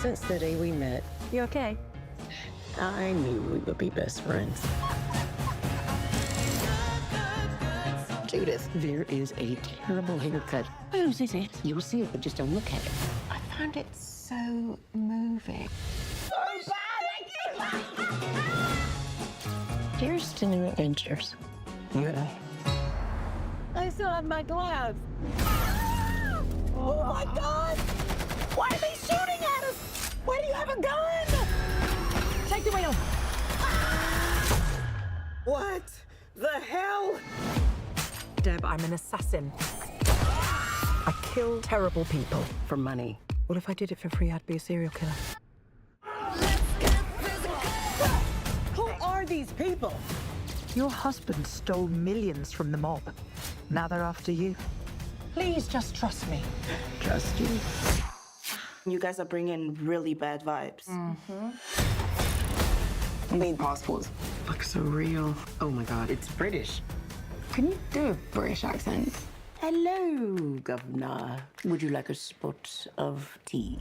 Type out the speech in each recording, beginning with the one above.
since the day we met. You okay? I knew we would be best friends. Judith, there is a terrible haircut. Whose is it? You'll see it, but just don't look at it. I found it so moving. Here's to new adventures. Yeah. I still have my gloves. Oh my God! Why are they shooting at us? Why do you have a gun? Take the wheel. What the hell? Deb, I'm an assassin. I kill terrible people. For money. What if I did it for free? I'd be a serial killer. Who are these people? Your husband stole millions from the mob. Now they're after you. Please just trust me. Trust you. You guys are bringing really bad vibes. Need passports. Looks so real. Oh my God, it's British. Can you do a British accent? Hello, Governor. Would you like a spot of tea?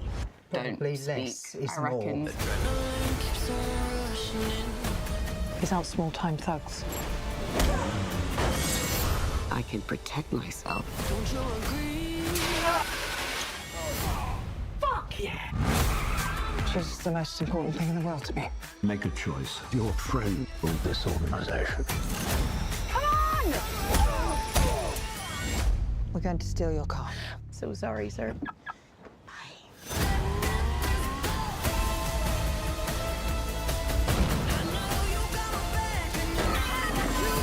Probably Don't less speak, is I reckon. more. He's out small-time thugs. I can protect myself. Fuck yeah! She's the most important thing in the world to me. Make a choice. Your friend or this organization. Come on! We're going to steal your car. So sorry, sir.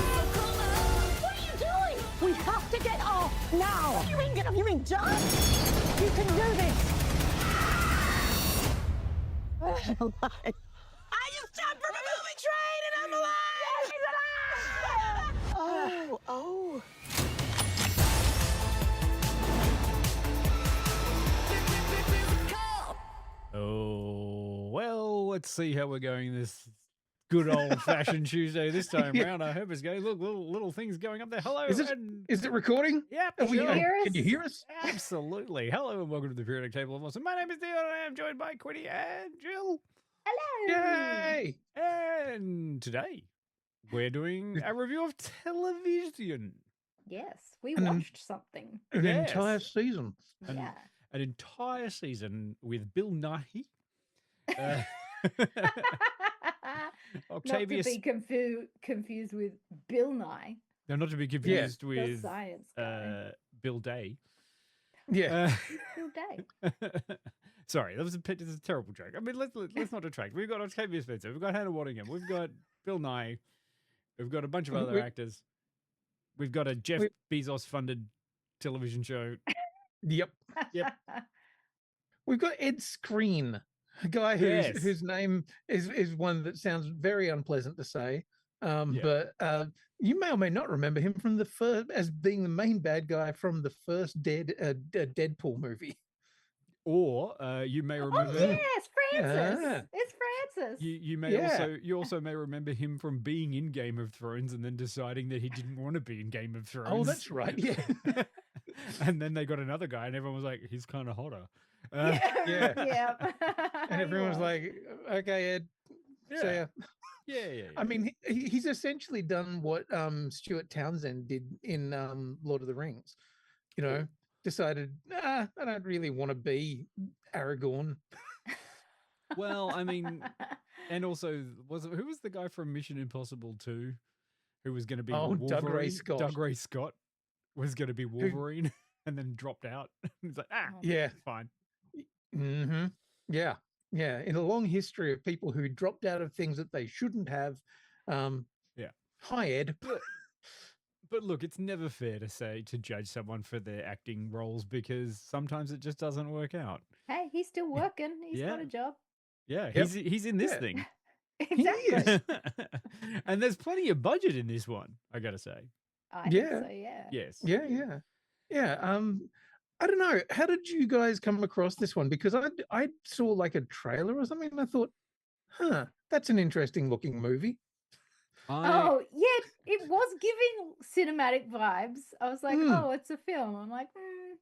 What are you doing? We have to get off now. You mean get off? You mean jump? You can do this. I just jumped from a moving train and I'm alive! He's alive! Oh. Oh, well, let's see how we're going this good old-fashioned Tuesday this time round. I hope it's going. Look, little things going up there. Hello. Is it recording? Yep. Are we- sure. Can you hear us? Absolutely. Hello and welcome to the Periodic Table of Awesome. My name is Dion and I am joined by Quinny and Jill. Yay! And today we're doing a review of television. Yes, we And then- watched something. An Yes. entire season. And- Yeah. An entire season with Bill Nighy. Uh, Octavia Not to be confused with Bill Nye, No, not to be confused the with science guy. Bill Day. Yeah. Bill Day. Sorry, that was a terrible joke. I mean, let's not detract. We've got Octavia Spencer, we've got Hannah Waddingham, we've got Bill Nighy, we've got a bunch of other actors. We've got a Jeff Bezos funded television show. Yep. Yep. We've got Ed Skrein, a guy Yes. whose name is one that sounds very unpleasant to say. But you may or may not remember him from as being the main bad guy from the first Deadpool movie. Or you may remember Oh yes, Francis. Yeah. It's Francis. you also may remember him from being in Game of Thrones and then deciding that he didn't want to be in Game of Thrones. Oh, that's right. Yeah. And then they got another guy, and everyone was like, "He's kind of hotter." Yeah. Yeah. And everyone was like, "Okay, Ed, see ya." Yeah. I mean, he's essentially done what Stuart Townsend did in Lord of the Rings. You know, decided, I don't really want to be Aragorn. Well, I mean, and also, who was the guy from Mission Impossible 2 who was going to be Wolverine? Doug Ray Scott. Doug Ray Scott was going to be Wolverine and then dropped out. He's like, Yeah. fine. Mm-hmm. Yeah. Yeah. In a long history of people who dropped out of things that they shouldn't have. Yeah. Hi, Ed. But look, it's never fair to judge someone for their acting roles because sometimes it just doesn't work out. Hey, he's still working. He's got Yeah. a job. Yeah, Yep. he's in this Yeah. thing. Exactly. And there's plenty of budget in this one, I gotta say. I think Yeah. so, yeah. Yes. Yeah. I don't know. How did you guys come across this one? Because I saw like a trailer or something and I thought, that's an interesting looking movie. Oh, yeah, it was giving cinematic vibes. I was like, Mm. oh, it's a film. I'm like,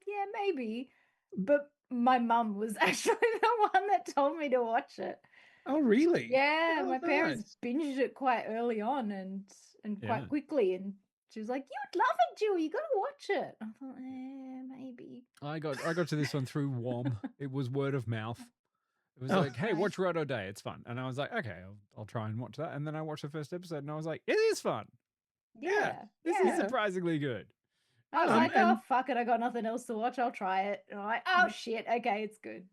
yeah, maybe. But My mum was actually the one that told me to watch it. Oh, really? Yeah, Oh, my parents nice. binged it quite early on and Yeah. quite quickly, and she was like, "You'd love it, Jill. You got to watch it." I thought, maybe. I got to this one through WOM. It was word of mouth. It was Oh. like, hey, Right. watch Roto Day. It's fun. And I was like, okay, I'll try and watch that. And then I watched the first episode and I was like, it is fun. Yeah, This is surprisingly good. I was like, and- "Oh fuck it, I got nothing else to watch. I'll try it." And I'm like, "Oh shit, okay, it's good."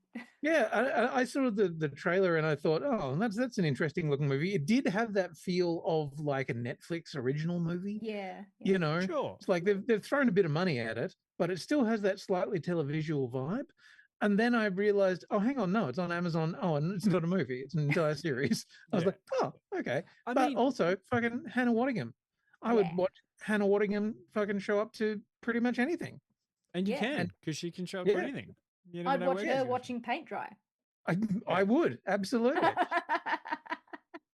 Yeah, I saw the trailer and I thought, oh, that's an interesting looking movie. It did have that feel of like a Netflix original movie. Yeah, You know, Sure. it's like they've thrown a bit of money at it, but it still has that slightly televisual vibe. And then I realized, oh, hang on, no, it's on Amazon. Oh, and it's not a movie; it's an entire series. I was Yeah. like, oh, okay. I But mean- also, fucking Hannah Waddingham. I would Yeah. watch Hannah Waddingham fucking show up to pretty much anything. And you Yeah. can, because she can show up for Yeah. anything. You never I'd know watch where her she's gonna watching paint dry. I would absolutely.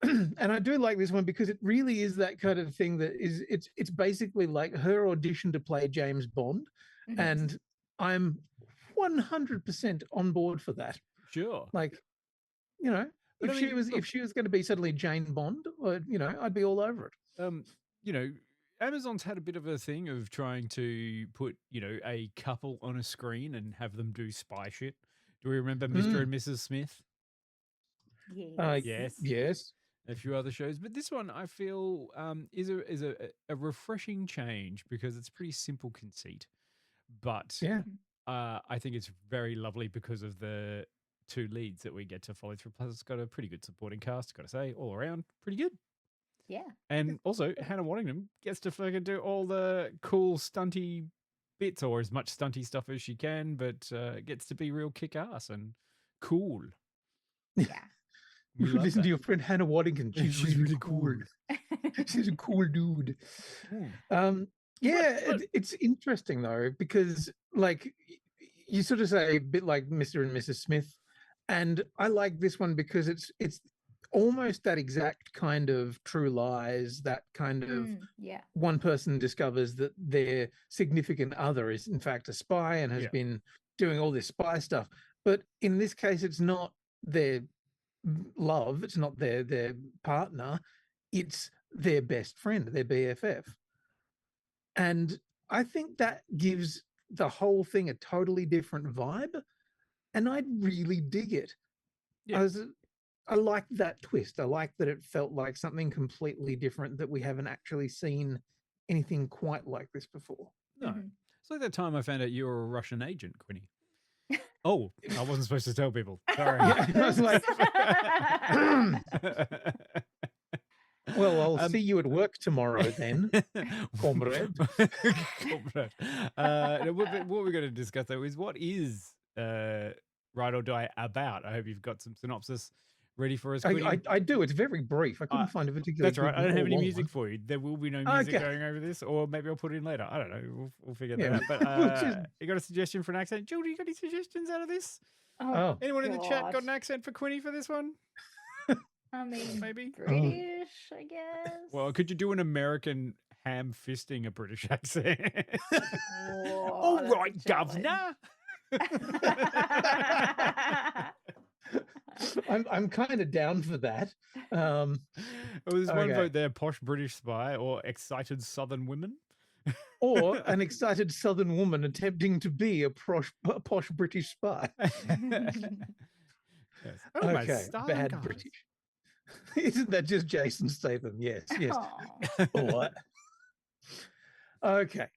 And I do like this one because it really is that kind of thing that is it's basically like her audition to play James Bond, Mhm. and I'm 100% on board for that. Sure. Like, you know, But if I she mean, was look- if she was going to be suddenly Jane Bond, you know, I'd be all over it. You know, Amazon's had a bit of a thing of trying to put, you know, a couple on a screen and have them do spy shit. Do we remember Mr. and Mrs. Smith? Yes. Yes. A few other shows, but this one I feel is a refreshing change because it's pretty simple conceit, but Yeah. I think it's very lovely because of the two leads that we get to follow through. Plus, it's got a pretty good supporting cast. Got to say, all around pretty good. Yeah. And also, Hannah Waddingham gets to fucking do all the cool stunty bits, or as much stunty stuff as she can, but gets to be real kick ass and cool. Yeah. We You should love listen that. to your friend Hannah Waddingham. She's really cool. She's a cool dude. Yeah, it's interesting though, because like you sort of say a bit like Mr. and Mrs. Smith, and I like this one because it's almost that exact kind of True Lies, that kind of Yeah. one person discovers that their significant other is in fact a spy and has Yeah. been doing all this spy stuff. But in this case, it's not their love, it's not their partner, it's their best friend, their BFF. And I think that gives the whole thing a totally different vibe, and I really dig it. Yeah. I like that twist. I like that it felt like something completely different, that we haven't actually seen anything quite like this before. No. Mhm. It's like that time I found out you were a Russian agent, Quinny. Oh, I wasn't supposed to tell people. Sorry. Yeah, I was like, well, I'll see you at work tomorrow then, comrade. Comrade. What we're going to discuss, though, is what is Ride or Die about? I hope you've got some synopsis ready for us, Quinny. I do. It's very brief. I couldn't find a particular. That's right. I don't have any long music one. for you. There will be no music Okay. going over this, or maybe I'll put it in later. I don't know. We'll figure Yeah, that out. But we'll just- you got a suggestion for an accent? Jill, do you got any suggestions out of this? Oh, Anyone in the chat got God. an accent for Quinny for this one? I mean, Maybe? British, I guess. Well, could you do an American ham fisting a British accent? Whoa, All that's a right, challenge. governor. I'm kind of down for that. Well, there's one Okay. vote there: posh British spy or excited Southern women. Or an excited Southern woman attempting to be a posh British spy. Yes. Oh, my Okay, stars. bad British. Isn't that just Jason Statham? Yes, yes. Aw. What? Okay.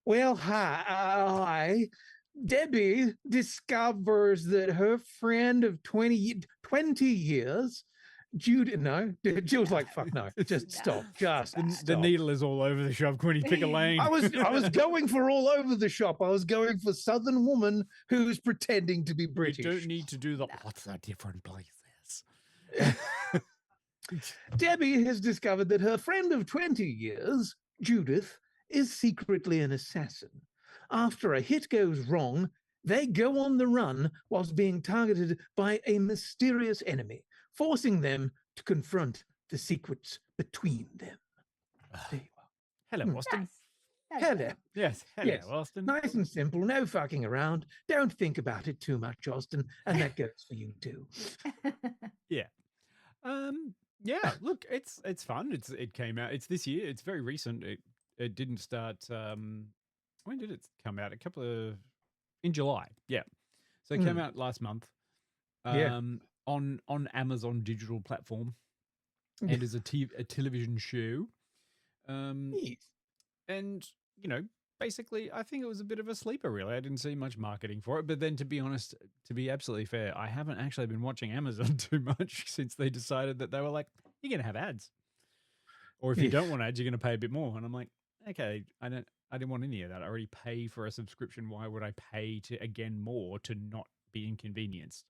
Well, hi. Debbie discovers that her friend of 20 years, Judy, no, Jill's like, fuck no, just stop, just The stop. needle is all over the shop. Quinny, pick a lane. I was going for all over the shop. I was going for Southern woman who's pretending to be British. You don't need to do the lots of different places. Debbie has discovered that her friend of 20 years, Judith, is secretly an assassin. After a hit goes wrong, they go on the run whilst being targeted by a mysterious enemy, forcing them to confront the secrets between them. There you are. Hello, Austin. Hello. Yes. Hello, Yes. Austin. Nice and simple. No fucking around. Don't think about it too much, Austin. And that goes for you too. Yeah. Yeah, look, it's fun. It came out. It's this year. It's very recent. It didn't start when did it come out? In July. Yeah. So it came out last month. Yeah. On Amazon digital platform and is a television show. Yes. And, you know, basically, I think it was a bit of a sleeper, really. I didn't see much marketing for it. But then, to be honest, to be absolutely fair, I haven't actually been watching Amazon too much since they decided that they were like, you're going to have ads. Or if you don't want ads, you're going to pay a bit more. And I'm like, okay, I didn't want any of that. I already pay for a subscription. Why would I pay to again more to not be inconvenienced?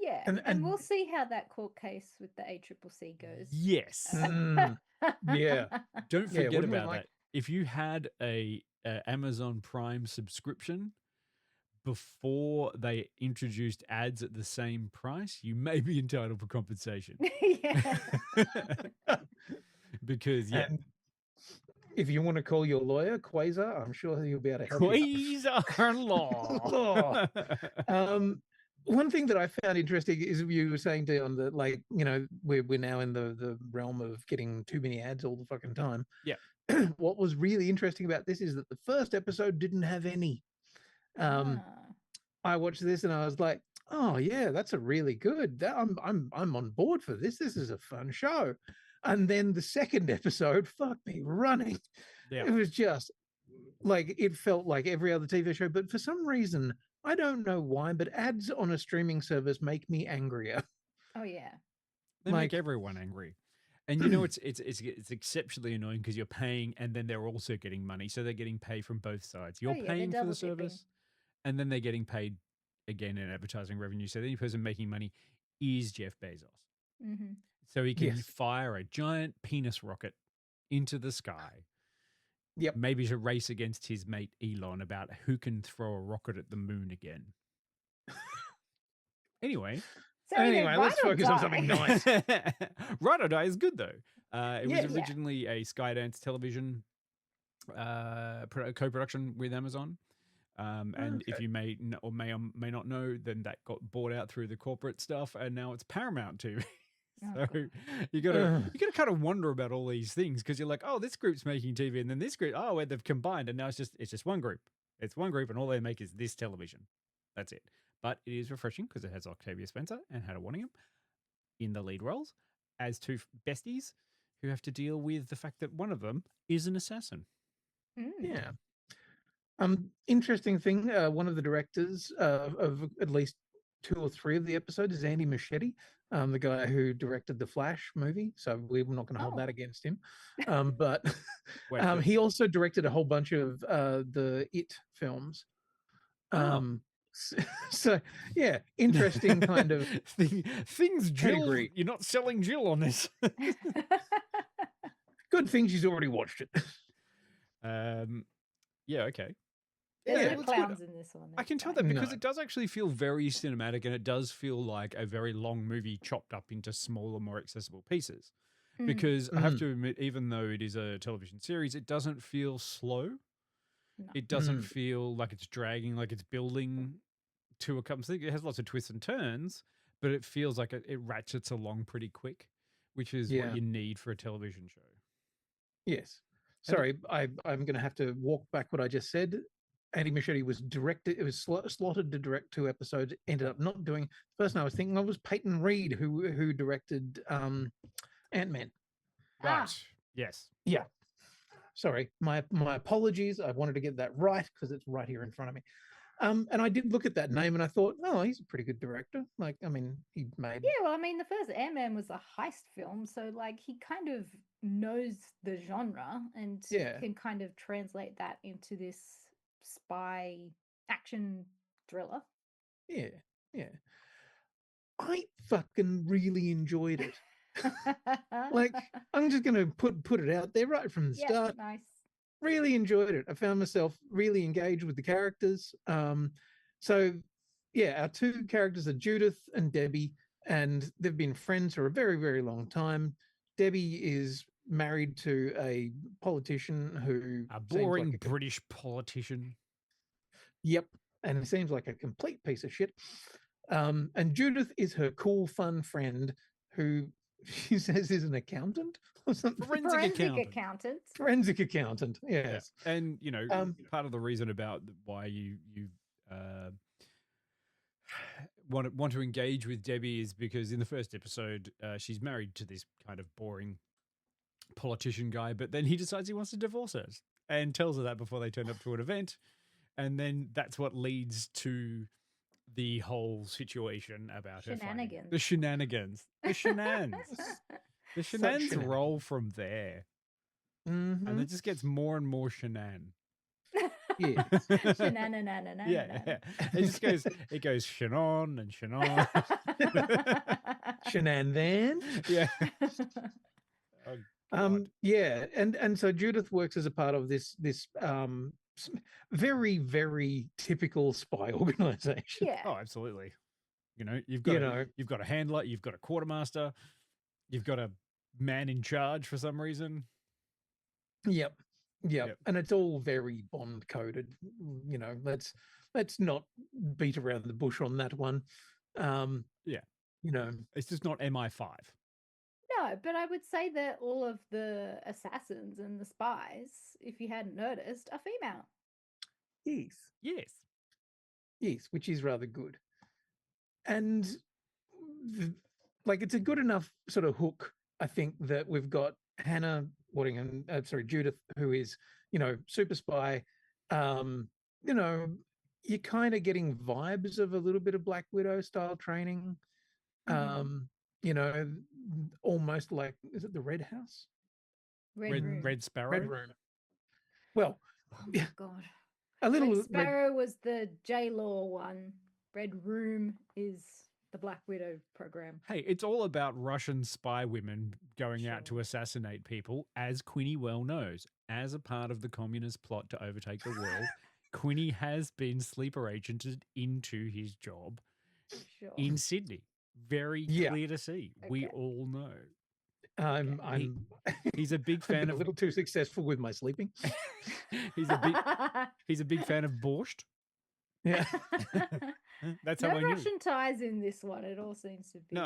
Yeah, and we'll see how that court case with the ACCC goes. Yes. Yeah. Don't forget wouldn't we about like- that. If you had a Amazon Prime subscription before they introduced ads at the same price, you may be entitled for compensation. Yeah. Because And if you want to call your lawyer, Quasar, I'm sure he'll be able to help you. Quasar law. One thing that I found interesting is you were saying, Dion, that like, you know, we're now in the realm of getting too many ads all the fucking time. Yeah. What was really interesting about this is that the first episode didn't have any. I watched this and I was like, oh yeah, that's a really good. I'm on board for this. This is a fun show. And then the second episode, fuck me running. Yeah. It was just like, it felt like every other TV show, but for some reason, I don't know why, but ads on a streaming service make me angrier. Oh yeah. They make everyone angry. And you know, it's exceptionally annoying because you're paying and then they're also getting money. So they're getting paid from both sides. You're paying for the service and then they're getting paid again in advertising revenue. So the only person making money is Jeff Bezos. Mm-hmm. So he can fire a giant penis rocket into the sky. Yep. Maybe to race against his mate Elon about who can throw a rocket at the moon again. Anyway. So anyway, let's focus on something nice. Ride or Die is good though. It was originally a Skydance television co-production with Amazon. And if you may or may not know, then that got bought out through the corporate stuff, and now it's Paramount TV. So you gotta kind of wonder about all these things because you're like, oh, this group's making TV, and then this group, oh, where they've combined, and now it's just one group. It's one group, and all they make is this television. That's it. But it is refreshing because it has Octavia Spencer and Hannah Waddingham in the lead roles as two besties who have to deal with the fact that one of them is an assassin. Yeah. Interesting thing. One of the directors of at least 2 or 3 of the episodes is Andy Muschietti, the guy who directed the Flash movie. So we're not going to hold that against him. But he also directed a whole bunch of the It films. So yeah, interesting kind of things. Jill, you're not selling Jill on this. Good thing she's already watched it. Yeah. Okay. There's no clowns in this one. I can tell that because it does actually feel very cinematic, and it does feel like a very long movie chopped up into smaller, more accessible pieces. Because I have to admit, even though it is a television series, it doesn't feel slow. No. It doesn't feel like it's dragging, like it's building to a couple. It has lots of twists and turns, but it feels like it ratchets along pretty quick, which is what you need for a television show. Yes. Sorry, I'm going to have to walk back what I just said. Andy Muschietti was directed. It was slotted to direct 2 episodes. Ended up not doing. The person I was thinking of was Peyton Reed, who directed Ant-Man. Right. Yes. Yeah. Sorry, my apologies. I wanted to get that right because it's right here in front of me. And I did look at that name and I thought, oh, he's a pretty good director. Like, I mean, he made. Yeah, well, I mean, the first Ant-Man was a heist film, so like he kind of knows the genre and can kind of translate that into this spy action thriller. Yeah, yeah. I fucking really enjoyed it. Like, I'm just gonna put it out there right from the start. Nice. Really enjoyed it. I found myself really engaged with the characters. So yeah, our 2 characters are Judith and Debbie, and they've been friends for a very, very long time. Debbie is married to a politician who A seems boring like British politician. Yep, and he seems like a complete piece of shit. And Judith is her cool, fun friend who she says is an accountant or something. Forensic accountant. Forensic accountant, yes. Yeah. And, you know, part of the reason about why you want to engage with Debbie is because in the first episode, she's married to this kind of boring politician guy, but then he decides he wants to divorce her and tells her that before they turn up to an event. And then that's what leads to the whole situation about her finding the shenanigans. The shenanigans. The shenanigans roll from there. Mm-hmm. And it just gets more and more shenan. Yeah. Yeah. It goes shenan and shenan. Shenan then. Yeah. Yeah, and so Judith works as a part of this very, very typical spy organization. Yeah. Oh, absolutely. You know, you've got a handler, you've got a quartermaster, you've got a man in charge for some reason. Yep. And it's all very Bond coded. You know, let's not beat around the bush on that one. Yeah. You know, it's just not MI5. No, but I would say that all of the assassins and the spies, if you hadn't noticed, are female. Yes, which is rather good. And it's a good enough sort of hook, I think, that we've got Hannah Waddingham, Judith, who is, you know, super spy. You know, you're kind of getting vibes of a little bit of Black Widow style training. You know, almost like, is it the Red House? Red Sparrow? Red Room. Well, oh my God. A little Red Sparrow was the J-Law one. Red Room is the Black Widow program. Hey, it's all about Russian spy women going out to assassinate people, as Quinny well knows. As a part of the communist plot to overtake the world, Quinny has been sleeper agented into his job in Sydney. Very clear to see. Okay. We all know. He's a big fan of a little too successful with my sleeping. He's a big fan of borscht. Yeah. That's no how I knew. Russian ties in this one. It all seems to be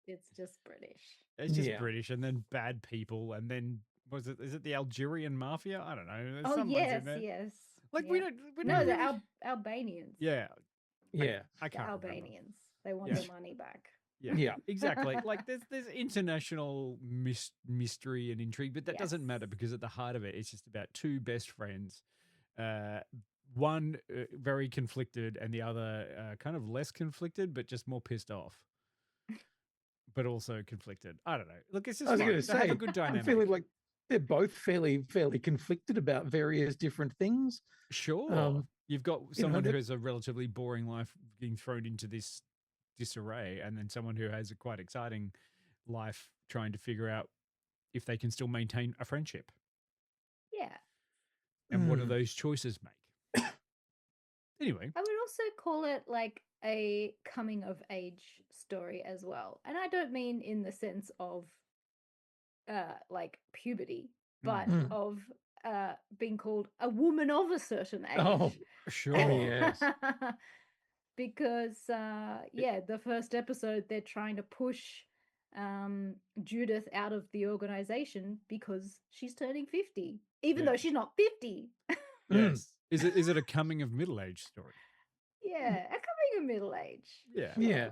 it's just British. It's just British, and then bad people, and then is it the Algerian mafia? I don't know. There's yes. Like we don't the Albanians. Yeah. I can't Albanians. They want their money back. Yeah, exactly. Like there's international mystery and intrigue, but that doesn't matter because at the heart of it, it's just about two best friends. One very conflicted and the other kind of less conflicted, but just more pissed off. But also conflicted. I don't know. Look, it's just I was going to say, have a good dynamic. I'm feeling like they're both fairly conflicted about various different things. Sure. You've got someone who has a relatively boring life being thrown into this disarray, and then someone who has a quite exciting life trying to figure out if they can still maintain a friendship. Yeah. And what do those choices make? Anyway. I would also call it like a coming of age story as well. And I don't mean in the sense of like puberty, but of being called a woman of a certain age. Oh, sure. Yes. Because the first episode they're trying to push Judith out of the organization because she's turning 50, even though she's not 50. Yes. Is it a coming of middle age story? Yeah, a coming of middle age. Yeah.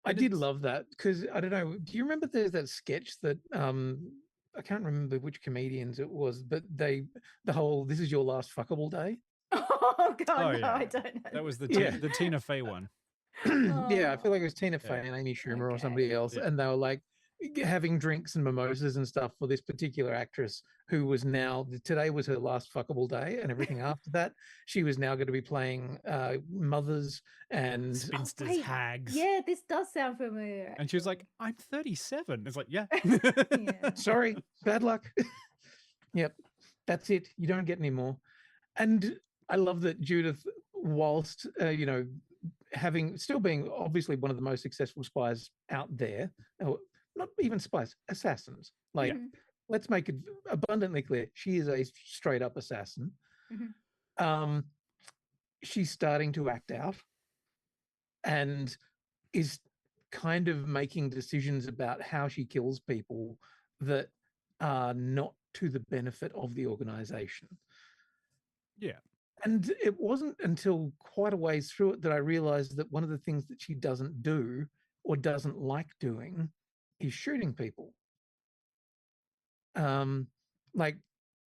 I did love that because I don't know. Do you remember there's that sketch that I can't remember which comedians it was, but the whole "this is your last fuckable day." Oh God, no, I don't know. That was the Tina Fey one. Yeah, I feel like it was Tina Fey and Amy Schumer or somebody else, and they were like having drinks and mimosas and stuff for this particular actress who was today was her last fuckable day, and everything after that she was now going to be playing mothers and spinsters, hags. Yeah, this does sound familiar. And she was like, "I'm 37." It's like, yeah. Sorry, bad luck. Yep, that's it. You don't get any more. And I love that Judith, whilst still being obviously one of the most successful spies out there, or not even spies, assassins. Like let's make it abundantly clear. She is a straight up assassin. Mm-hmm. She's starting to act out and is kind of making decisions about how she kills people that are not to the benefit of the organization. Yeah. And it wasn't until quite a ways through it that I realized that one of the things that she doesn't do or doesn't like doing is shooting people. Like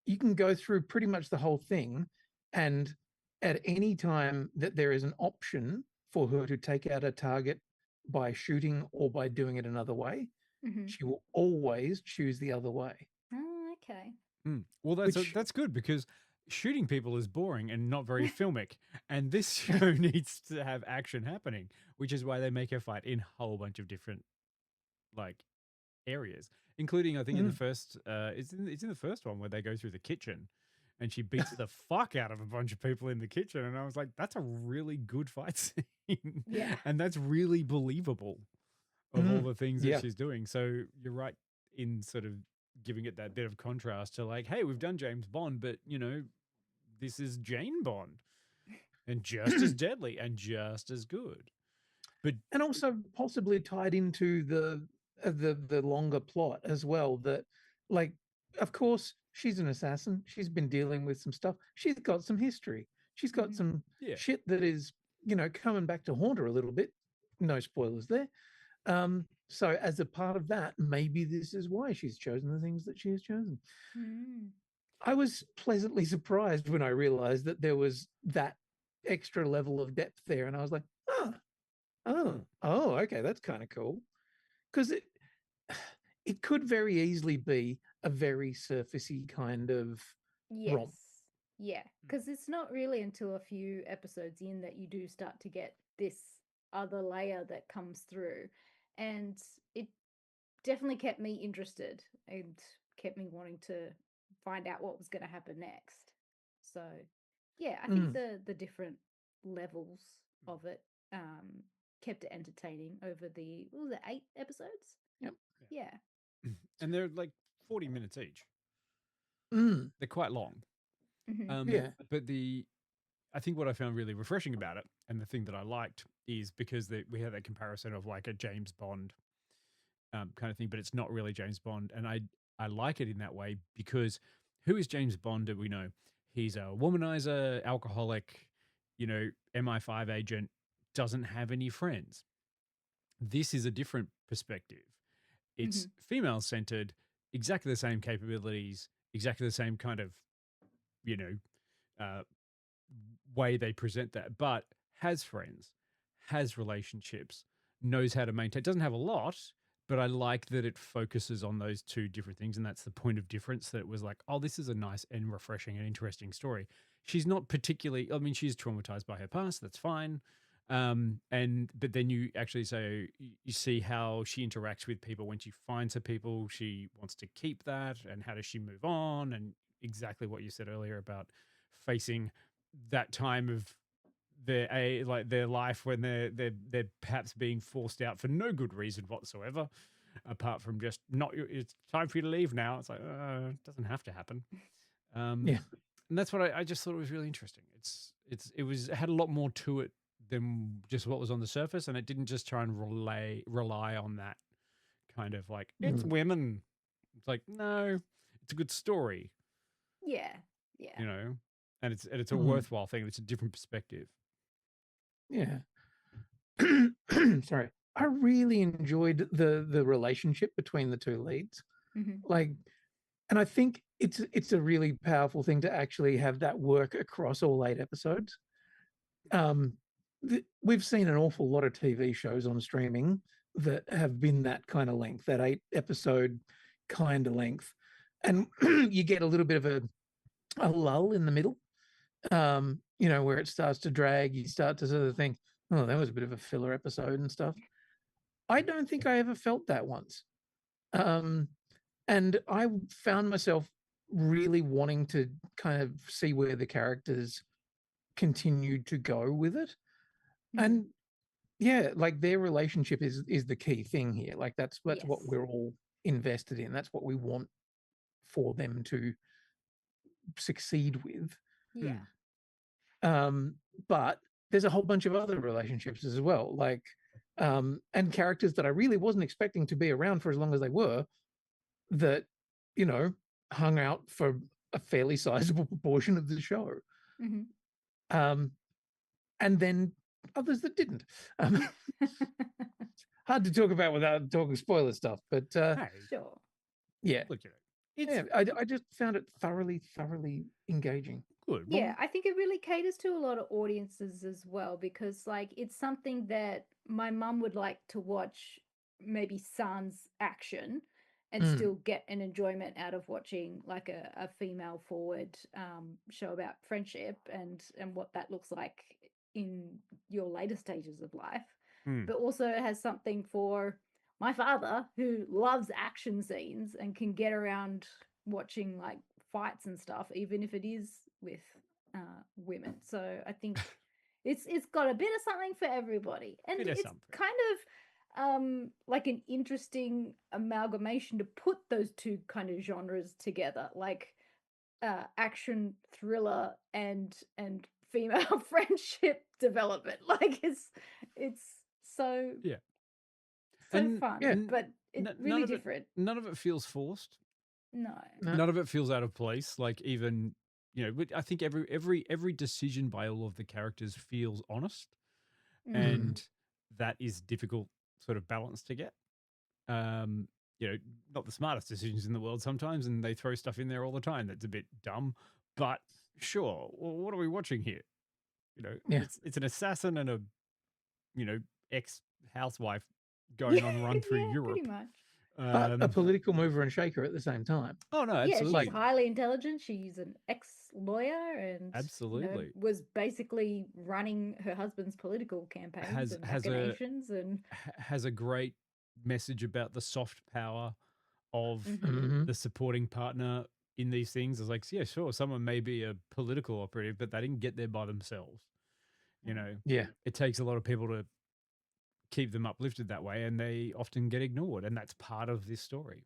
you can go through pretty much the whole thing, and at any time that there is an option for her to take out a target by shooting or by doing it another way, she will always choose the other way. Oh, okay. Well, that's good, because shooting people is boring and not very filmic, and this show needs to have action happening, which is why they make her fight in a whole bunch of different like areas, including I think in the first it's in the first one where they go through the kitchen and she beats the fuck out of a bunch of people in the kitchen, and I was like, that's a really good fight scene. Yeah. And that's really believable of all the things that she's doing. So you're right in sort of giving it that bit of contrast to like, hey, we've done James Bond, but you know, this is Jane Bond, and just as deadly and just as good. But and also possibly tied into the longer plot as well, that like, of course, she's an assassin. She's been dealing with some stuff. She's got some history. She's got some shit that is, you know, coming back to haunt her a little bit. No spoilers there. So as a part of that, maybe this is why she's chosen the things that she has chosen. I was pleasantly surprised when I realized that there was that extra level of depth there. And I was like, oh, okay, that's kind of cool. Because it could very easily be a very surfacey kind of romp. Yeah, because it's not really until a few episodes in that you do start to get this other layer that comes through. And it definitely kept me interested and kept me wanting to find out what was going to happen next. So, yeah, I think the different levels of it kept it entertaining over the, what was it, 8 episodes? Yep. Yeah. And they're like 40 minutes each. They're quite long. But I think what I found really refreshing about it, and the thing that I liked, is because we had that comparison of like a James Bond kind of thing, but it's not really James Bond. And I like it in that way, because who is James Bond that we know? He's a womanizer, alcoholic, you know, MI5 agent, doesn't have any friends. This is a different perspective. It's female-centered, exactly the same capabilities, exactly the same kind of, you know, way they present that, but has friends, has relationships, knows how to maintain. Doesn't have a lot, but I like that it focuses on those two different things, and that's the point of difference. That it was like, oh, this is a nice and refreshing and interesting story. She's not particularly, I mean, she's traumatized by her past. That's fine. But then you actually you see how she interacts with people. When she finds her people, she wants to keep that, and how does she move on? And exactly what you said earlier about facing that time of their life when they're perhaps being forced out for no good reason whatsoever, apart from just it's time for you to leave now. It's like, it doesn't have to happen. And that's what I just thought it was really interesting. It had a lot more to it than just what was on the surface, and it didn't just try and rely on that kind of like, it's women. It's like, no, it's a good story. Yeah. You know, and it's a worthwhile thing. It's a different perspective. Yeah. Sorry. I really enjoyed the relationship between the two leads. Like, and I think it's a really powerful thing to actually have that work across all 8 episodes. We've seen an awful lot of TV shows on streaming that have been that kind of length, that 8 episode kind of length. And you get a little bit of a lull in the middle, you know, where it starts to drag. You start to sort of think, oh, that was a bit of a filler episode and stuff. I don't think I ever felt that once. And I found myself really wanting to kind of see where the characters continued to go with it. And yeah, like their relationship is the key thing here. Like that's what we're all invested in. That's what we want for them to succeed with. Yeah. But there's a whole bunch of other relationships as well, like and characters that I really wasn't expecting to be around for as long as they were, that, you know, hung out for a fairly sizable proportion of the show. And then others that didn't. Hard to talk about without talking spoiler stuff, but sure. Yeah. Look at it. I just found it thoroughly engaging. Good. Yeah, I think it really caters to a lot of audiences as well, because like it's something that my mum would like to watch, maybe sans action, and still get an enjoyment out of watching like a female forward show about friendship and what that looks like in your later stages of life. But also it has something for my father, who loves action scenes and can get around watching like fights and stuff, even if it is with women. So I think it's got a bit of something for everybody, and it's kind of like an interesting amalgamation to put those two kind of genres together, like action thriller and female friendship development. Like it's so fun, but it's really different. None of it feels forced. No. None of it feels out of place. Like, even, you know, I think every decision by all of the characters feels honest, and that is difficult sort of balance to get. You know, not the smartest decisions in the world sometimes, and they throw stuff in there all the time that's a bit dumb. But sure, well, what are we watching here? You know, it's an assassin and a, you know, ex-housewife going on a run through Europe. Pretty much. But a political mover and shaker at the same time. Oh no, absolutely. Yeah, she's highly intelligent. She's an ex-lawyer and absolutely, you know, was basically running her husband's political campaigns and machinations, and has a great message about the soft power of the supporting partner in these things. It's like, yeah, sure, someone may be a political operative, but they didn't get there by themselves. You know, it takes a lot of people to keep them uplifted that way, and they often get ignored, and that's part of this story.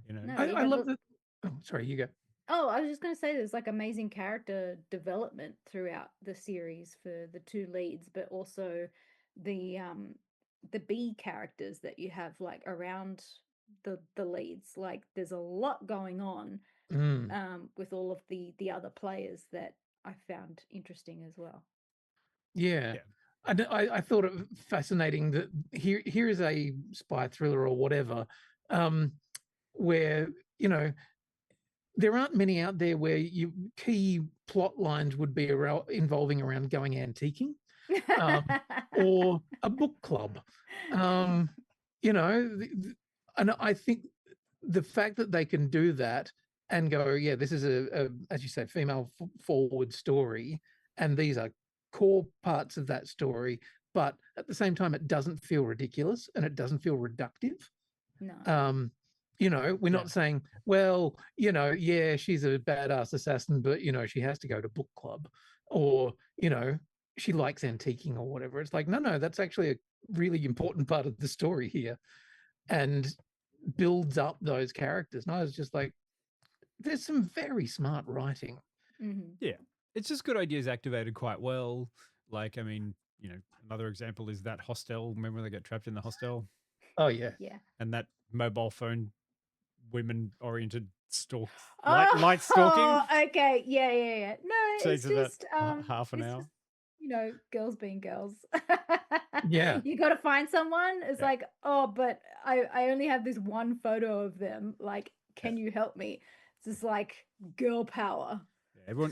You know, I love that. Oh, sorry, you go. Oh, I was just going to say there's like amazing character development throughout the series for the two leads, but also the B characters that you have like around the leads. Like there's a lot going on with all of the other players that I found interesting as well. Yeah. I thought it fascinating that here is a spy thriller or whatever, where, you know, there aren't many out there where key plot lines would be involving around going antiquing, or a book club, you know, and I think the fact that they can do that and go, yeah, this is a as you say, female forward story, and these are core parts of that story, but at the same time it doesn't feel ridiculous and it doesn't feel reductive. No. You know, we're not saying, well, you know, yeah, she's a badass assassin, but you know, she has to go to book club, or, you know, she likes antiquing or whatever. It's like, no, that's actually a really important part of the story here, and builds up those characters. And I was just like, there's some very smart writing. Yeah. It's just good ideas activated quite well. Like, I mean, you know, another example is that hostel. Remember when they get trapped in the hostel? Oh, yeah. Yeah. And that mobile phone women-oriented light stalking. Oh, okay. Yeah. No, it's just half an hour. Just, you know, girls being girls. Yeah. You got to find someone. It's like, oh, but I only have this one photo of them. Like, can you help me? It's just like girl power. Everyone.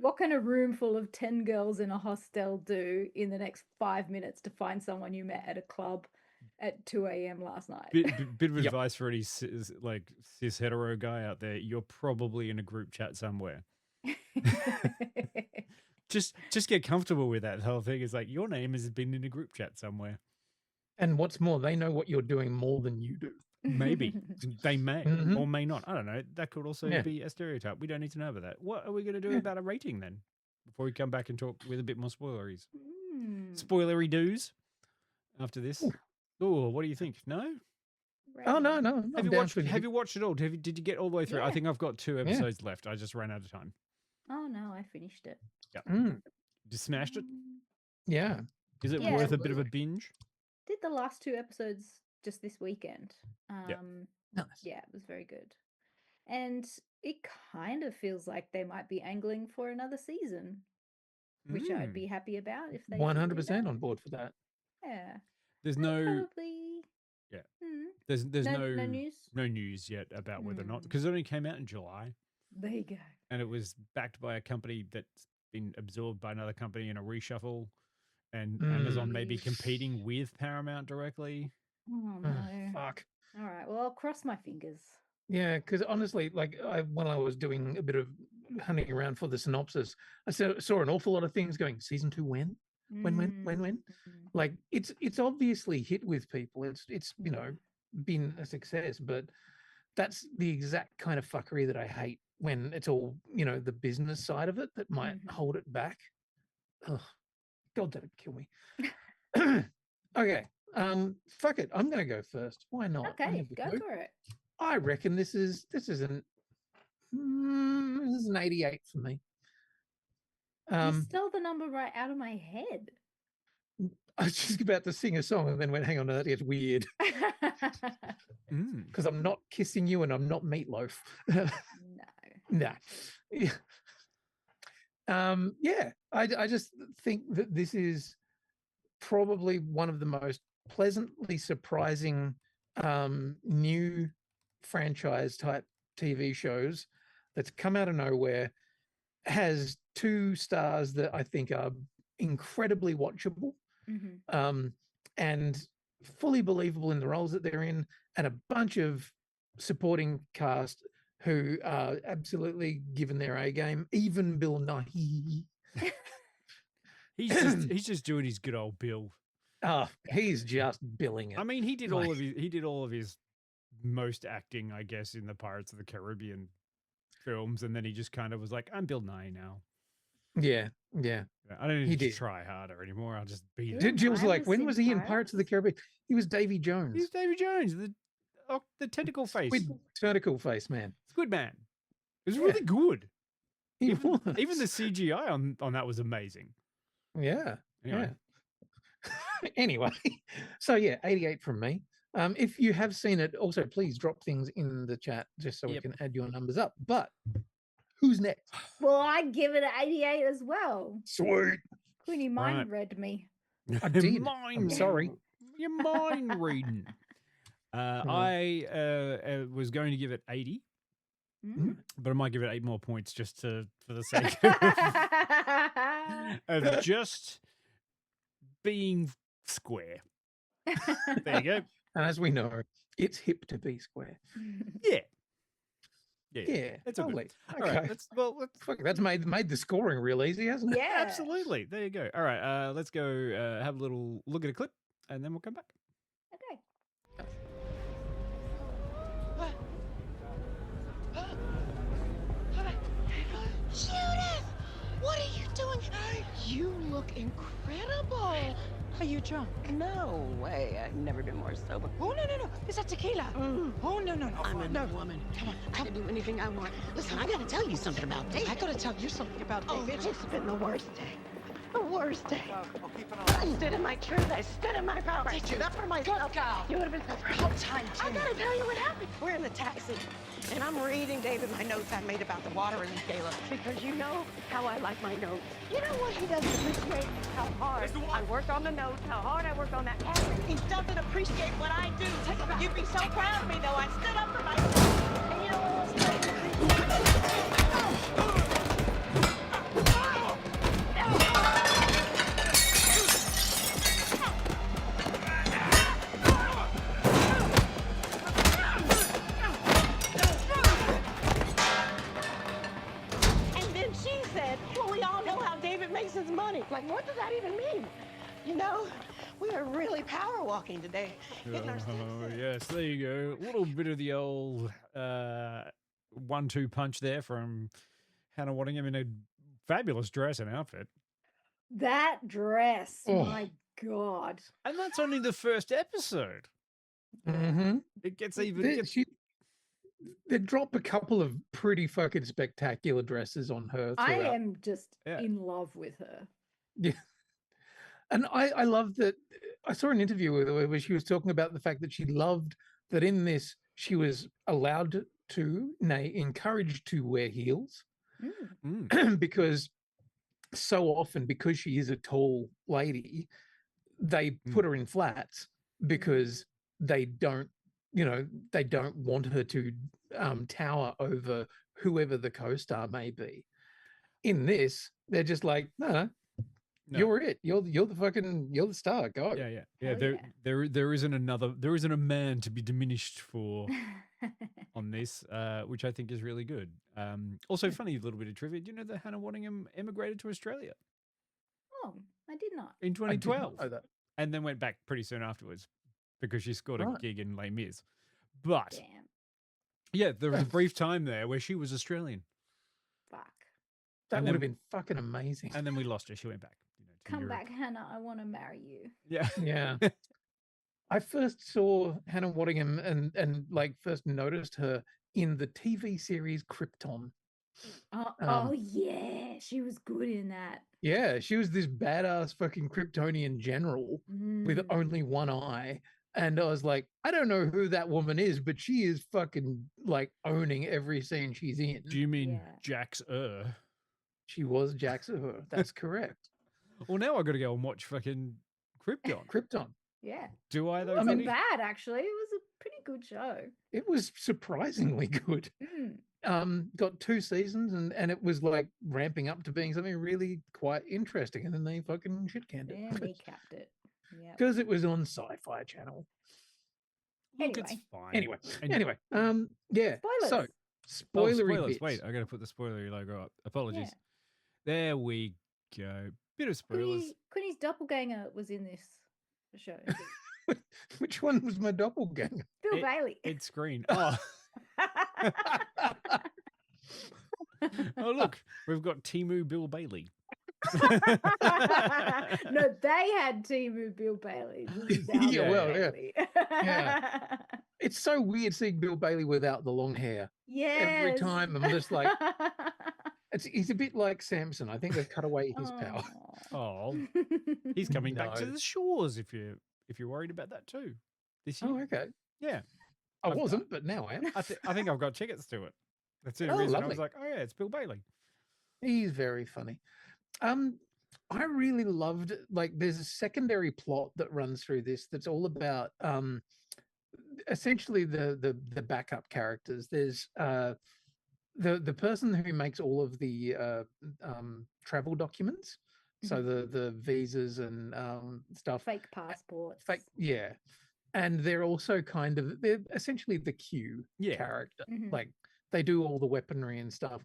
What can a room full of 10 girls in a hostel do in the next 5 minutes to find someone you met at a club at 2 a.m. last night? Bit of advice for any cis hetero guy out there: you're probably in a group chat somewhere. just get comfortable with that. The whole thing is like, your name has been in a group chat somewhere. And what's more, they know what you're doing more than you do. Maybe they may or may not. I don't know. That could also be a stereotype. We don't need to know about that. What are we going to do about a rating then? Before we come back and talk with a bit more spoileries, spoilery do's after this. Oh, what do you think? No, Oh no, no. Have you watched it all? Did you get all the way through? I think I've got 2 episodes left. I just ran out of time. Oh no, I finished it. Yeah. Just smashed it. Yeah. Is it worth a bit of a binge? Did the last 2 episodes just this weekend. Nice. Yeah, it was very good. And it kind of feels like they might be angling for another season, which I'd be happy about if they 100% on board for that. Yeah. There's probably there's no news yet about whether or not, because it only came out in July. There you go. And it was backed by a company that's been absorbed by another company in a reshuffle, and Amazon may be competing with Paramount directly. Oh no. Fuck. All right. Well, I'll cross my fingers. Yeah, because honestly, like when I was doing a bit of hunting around for the synopsis, I saw an awful lot of things going, season 2 when? When? Like it's obviously hit with people. It's you know, been a success, but that's the exact kind of fuckery that I hate when it's all, you know, the business side of it that might hold it back. Oh, God, that'd kill me. Okay. Fuck it. I'm gonna go first. Why not? Okay, go for it. I reckon this is an 88 for me. You stole the number right out of my head. I was just about to sing a song and then went, hang on, that is weird. Because I'm not kissing you and I'm not Meatloaf. No. Yeah. I just think that this is probably one of the most pleasantly surprising new franchise type TV shows that's come out of nowhere, has 2 stars that I think are incredibly watchable and fully believable in the roles that they're in, and a bunch of supporting cast who are absolutely given their A game. Even Bill Nighy. He's just doing his good old Bill. Oh, he's just billing it. I mean, he did all of his most acting, I guess, in the Pirates of the Caribbean films, and then he just kind of was like, I'm Bill Nighy now. Yeah. I don't need to try harder anymore. I'll just be there. Jill's like, when was he in Pirates of the Caribbean? He was Davy Jones. He's Davy Jones, the tentacle face. Tentacle face, man. Squid Man. It was really good. Even the CGI on that was amazing. Yeah. Anyway, so 88 from me. If you have seen it, also please drop things in the chat just so we can add your numbers up. But who's next? Well, I give it an 88 as well. Sweet. Quinny mind read me. I did. I'm sorry. You're mind reading. I was going to give it 80, but I might give it 8 more points just for the sake of just being square. There you go. And as we know, it's hip to be square. Yeah. That's lovely. Okay. All right, that's made the scoring real easy, hasn't it? Yeah, absolutely. There you go. All right, let's go have a little look at a clip, and then we'll come back. Okay. Judith, what are you doing? You look incredible. Are you drunk? No way. I've never been more sober. Oh, no. Is that tequila? Oh, no. I'm a woman. Come on. I can do anything I want. Listen, I gotta tell you something about David. I gotta tell you something about David. It's been the worst day. The worst day. I stood in my truth. I stood in my power. I stood up for myself. You would have been About time, I gotta tell you what happened. We're in the taxi, and I'm reading David my notes I made about the water in the gala, because you know how I like my notes. You know what he doesn't appreciate? How hard I work on the notes, how hard I work on that. He doesn't appreciate what I do. You'd be so proud of me, though. I stood up for myself. And you know what else? His money. Like, what does that even mean? You know, we are really power walking today. Oh, yes, there you go. A little bit of the old 1-2 punch there from Hannah Waddingham in a fabulous dress and outfit. That dress, my God. And that's only the first episode. Mm-hmm. It gets even. They drop a couple of pretty fucking spectacular dresses on her I throughout. am just in love with her. Yeah. And I love that. I saw an interview with her where she was talking about the fact that she loved that in this she was allowed to, nay, encouraged to wear heels because so often, because she is a tall lady, they put her in flats because they don't, they don't want her to tower over whoever the co-star may be. In this, they're just like, no, you're it. You're the star. Go. Yeah. There isn't a man to be diminished for on this, which I think is really good. Also, funny little bit of trivia. Do you know that Hannah Waddingham emigrated to Australia? Oh, I did not. In 2012. I did not know that. And then went back pretty soon afterwards because she scored a gig in Les Mis. But yeah, there was a brief time there where she was Australian. Fuck. That would have been fucking amazing. And then we lost her. She went back. Come back, Hannah. I want to marry you. Yeah. Yeah. I first saw Hannah Waddingham and like first noticed her in the TV series Krypton. Oh yeah, she was good in that. Yeah, she was this badass fucking Kryptonian general with only one eye. And I was like, I don't know who that woman is, but she is fucking like owning every scene she's in. Do you mean Jax? She was Jax. That's correct. Well, now I got to go and watch fucking Krypton. Krypton. Yeah. Do I though? It wasn't bad actually. It was a pretty good show. It was surprisingly good. Got 2 seasons and it was like ramping up to being something really quite interesting, and then they fucking shit canned it. And they capped it. Yeah. Because it was on Sci-Fi Channel. Look, it's fine. Anyway. Yeah. Spoilers. So spoilery spoilers. bits. Wait, I got to put the spoilery logo up. Apologies. There we go. Bit of spoilers. Quinny's doppelganger was in this show. Which one was my doppelganger? Bill Bailey. It's Skrein. Oh. Oh, look, we've got Timu Bill Bailey. No, they had Timu Bill Bailey. Yeah. It's so weird seeing Bill Bailey without the long hair. Every time I'm just like, he's a bit like Samson. I think they've cut away his power. Oh, he's coming back to the shores. If you're worried about that too, this year. Oh, okay. Yeah, I wasn't, but now I am. I think I've got tickets to it. That's the Oh, reason lovely. I was like, oh yeah, it's Bill Bailey. He's very funny. I really loved, like, there's a secondary plot that runs through this that's all about essentially the backup characters. There's the person who makes all of the travel documents, so the visas and stuff, fake passports, yeah. And they're also they're essentially the Q character. Like, they do all the weaponry and stuff.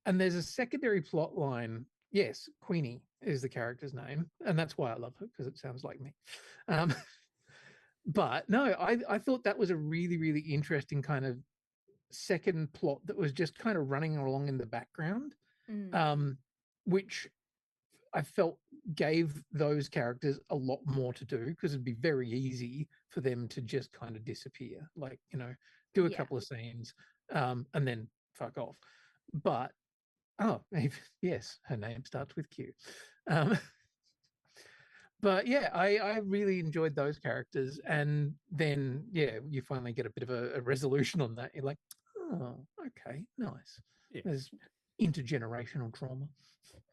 And there's a secondary plot line. Yes, Quinny is the character's name, and that's why I love her, because it sounds like me. But no, I thought that was a really, really interesting kind of second plot that was just kind of running along in the background, which I felt gave those characters a lot more to do, because it'd be very easy for them to just kind of disappear, like, do a couple of scenes and then fuck off. But yes, her name starts with Q. But yeah, I really enjoyed those characters, and then you finally get a bit of a resolution on that. You're like, oh, okay, nice. There's intergenerational trauma.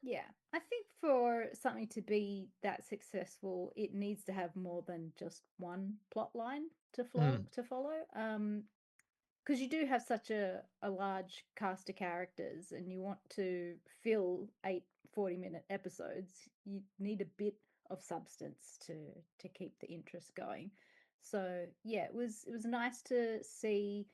Yeah, I think for something to be that successful, it needs to have more than just one plot line to follow. Because you do have such a large cast of characters, and you want to fill 8 40-minute episodes, you need a bit of substance to keep the interest going. So yeah, it was nice to see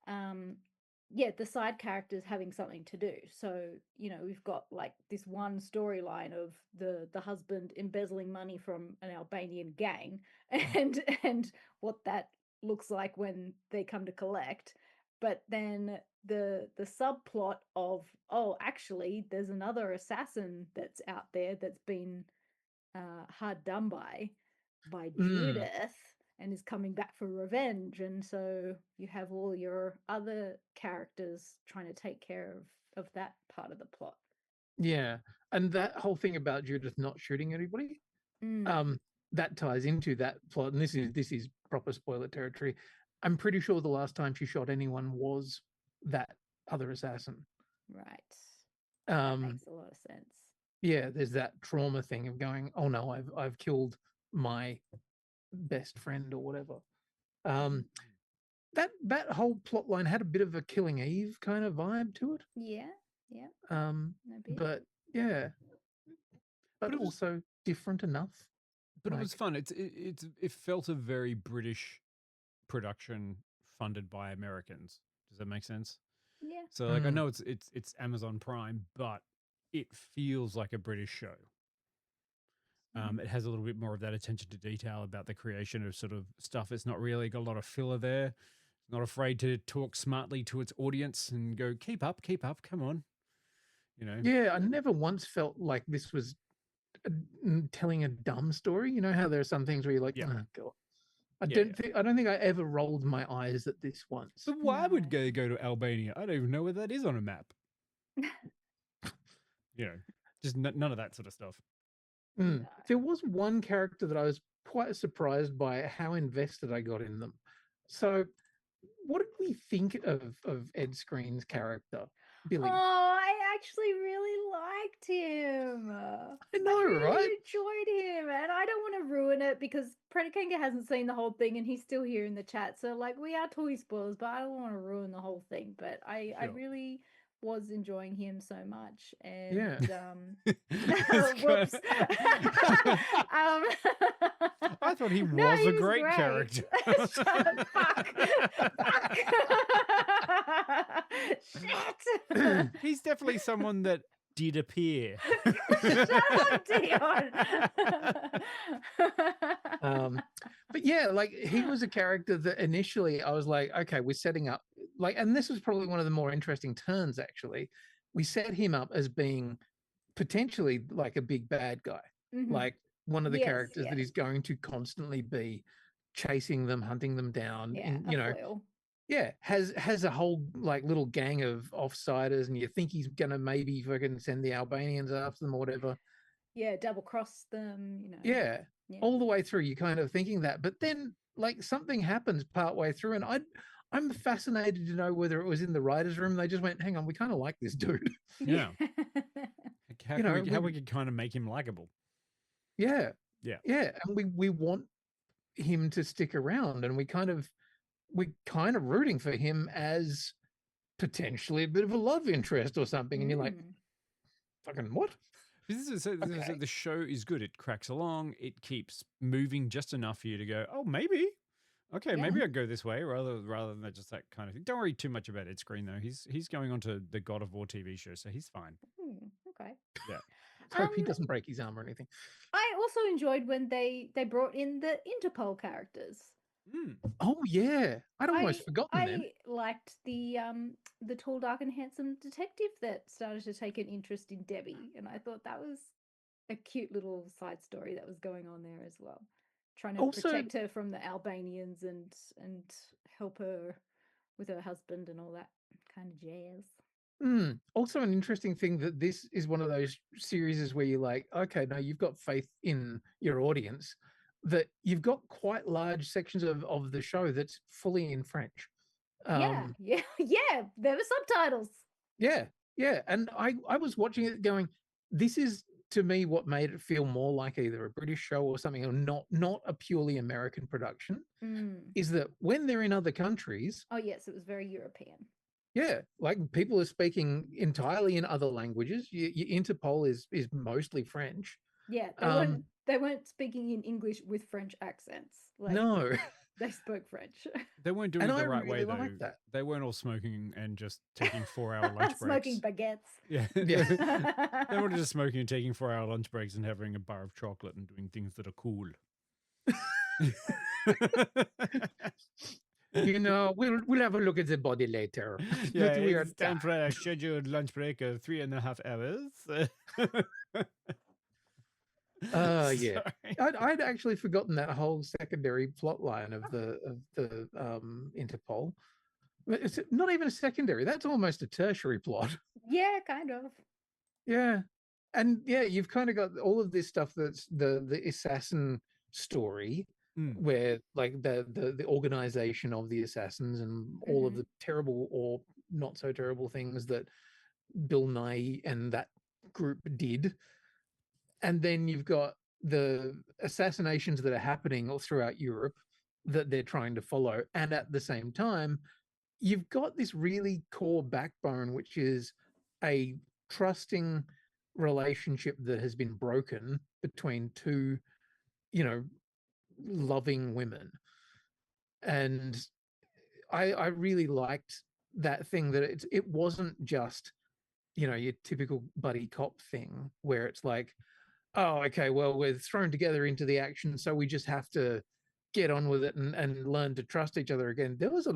the side characters having something to do. So, we've got like this one storyline of the husband embezzling money from an Albanian gang and what that looks like when they come to collect. But then the subplot of, actually there's another assassin that's out there that's been hard done by Judith, and is coming back for revenge. And so you have all your other characters trying to take care of that part of the plot. Yeah. And that whole thing about Judith not shooting anybody, that ties into that plot. And this is proper spoiler territory. I'm pretty sure the last time she shot anyone was that other assassin. Right. That makes a lot of sense. Yeah, there's that trauma thing of going, oh no, I've killed my best friend or whatever. That whole plot line had a bit of a Killing Eve kind of vibe to it. Yeah. But yeah, but also different enough. But it was fun. It felt a very British production funded by Americans. Does that make sense? Yeah. So like I know it's Amazon Prime, but it feels like a British show. It has a little bit more of that attention to detail about the creation of sort of stuff. It's not really got a lot of filler there. It's not afraid to talk smartly to its audience and go, keep up, come on. You know? Yeah, I never once felt like this was telling a dumb story. You know how there are some things where you're like, oh god. I don't think I ever rolled my eyes at this once. But why would go to Albania? I don't even know where that is on a map. Just none of that sort of stuff. There was one character that I was quite surprised by how invested I got in them. So, what did we think of Ed Skrein's character, Billy? Oh, I actually really liked him. I know, really right? Enjoyed him, and I don't want to ruin it because Predakenga hasn't seen the whole thing, and he's still here in the chat. So, like, we are toy spoilers, but I don't want to ruin the whole thing. But I really was enjoying him so much, and whoops. I thought he was a great character. Fuck. Shit. He's definitely someone that did appear. Shut up, Dion. But yeah, like he was a character that initially I was like, okay, we're setting up and this was probably one of the more interesting turns actually. We set him up as being potentially like a big bad guy, like one of the characters that is going to constantly be chasing them, hunting them down, has a whole like little gang of offsiders, and you think he's gonna maybe fucking send the Albanians after them or whatever. Yeah, double cross them, Yeah, all the way through, you're kind of thinking that, but then like something happens partway through, and I'm fascinated to know whether it was in the writers' room. They just went, "Hang on, we kind of like this dude." Yeah. How we could kind of make him likable. Yeah, and we want him to stick around, and we're kind of rooting for him as potentially a bit of a love interest or something, and you're like, fucking what? The show is good. It cracks along. It keeps moving just enough for you to go, oh, maybe. Okay, maybe I'll go this way rather than just that kind of thing. Don't worry too much about Ed Skrein, though. He's going on to the God of War TV show, so he's fine. Okay. Yeah. Hope he doesn't break his arm or anything. I also enjoyed when they brought in the Interpol characters. Oh yeah, I'd almost forgotten them. I liked the tall, dark, and handsome detective that started to take an interest in Debbie, and I thought that was a cute little side story that was going on there as well, trying to protect her from the Albanians and help her with her husband and all that kind of jazz. Also, an interesting thing that this is one of those series where you're like, okay, no, you've got faith in your audience, that you've got quite large sections of the show that's fully in French. Yeah. There were subtitles. Yeah, and I was watching it going, this is to me what made it feel more like either a British show or something, or not a purely American production. Is that when they're in other countries? Oh yes, it was very European. Yeah, like people are speaking entirely in other languages. Your Interpol is mostly French. Yeah, they weren't speaking in English with French accents. Like, no, they spoke French. They weren't doing it the right way, though. Like that. They weren't all smoking and just taking 4-hour lunch breaks. Smoking baguettes. Yeah. They were just smoking and taking 4-hour lunch breaks and having a bar of chocolate and doing things that are cool. We'll have a look at the body later. Yeah, it's time for a scheduled lunch break of 3.5 hours. Yeah. I'd actually forgotten that whole secondary plot line of the Interpol. It's not even a secondary. That's almost a tertiary plot. Yeah, kind of. Yeah. And yeah, you've kind of got all of this stuff that's the assassin story, where like the organization of the assassins and all of the terrible or not so terrible things that Bill Nighy and that group did. And then you've got the assassinations that are happening all throughout Europe that they're trying to follow. And at the same time, you've got this really core backbone, which is a trusting relationship that has been broken between two, loving women. And I really liked that thing that it wasn't just, your typical buddy cop thing where it's like, oh, okay, well, we're thrown together into the action, so we just have to get on with it and learn to trust each other again. There was a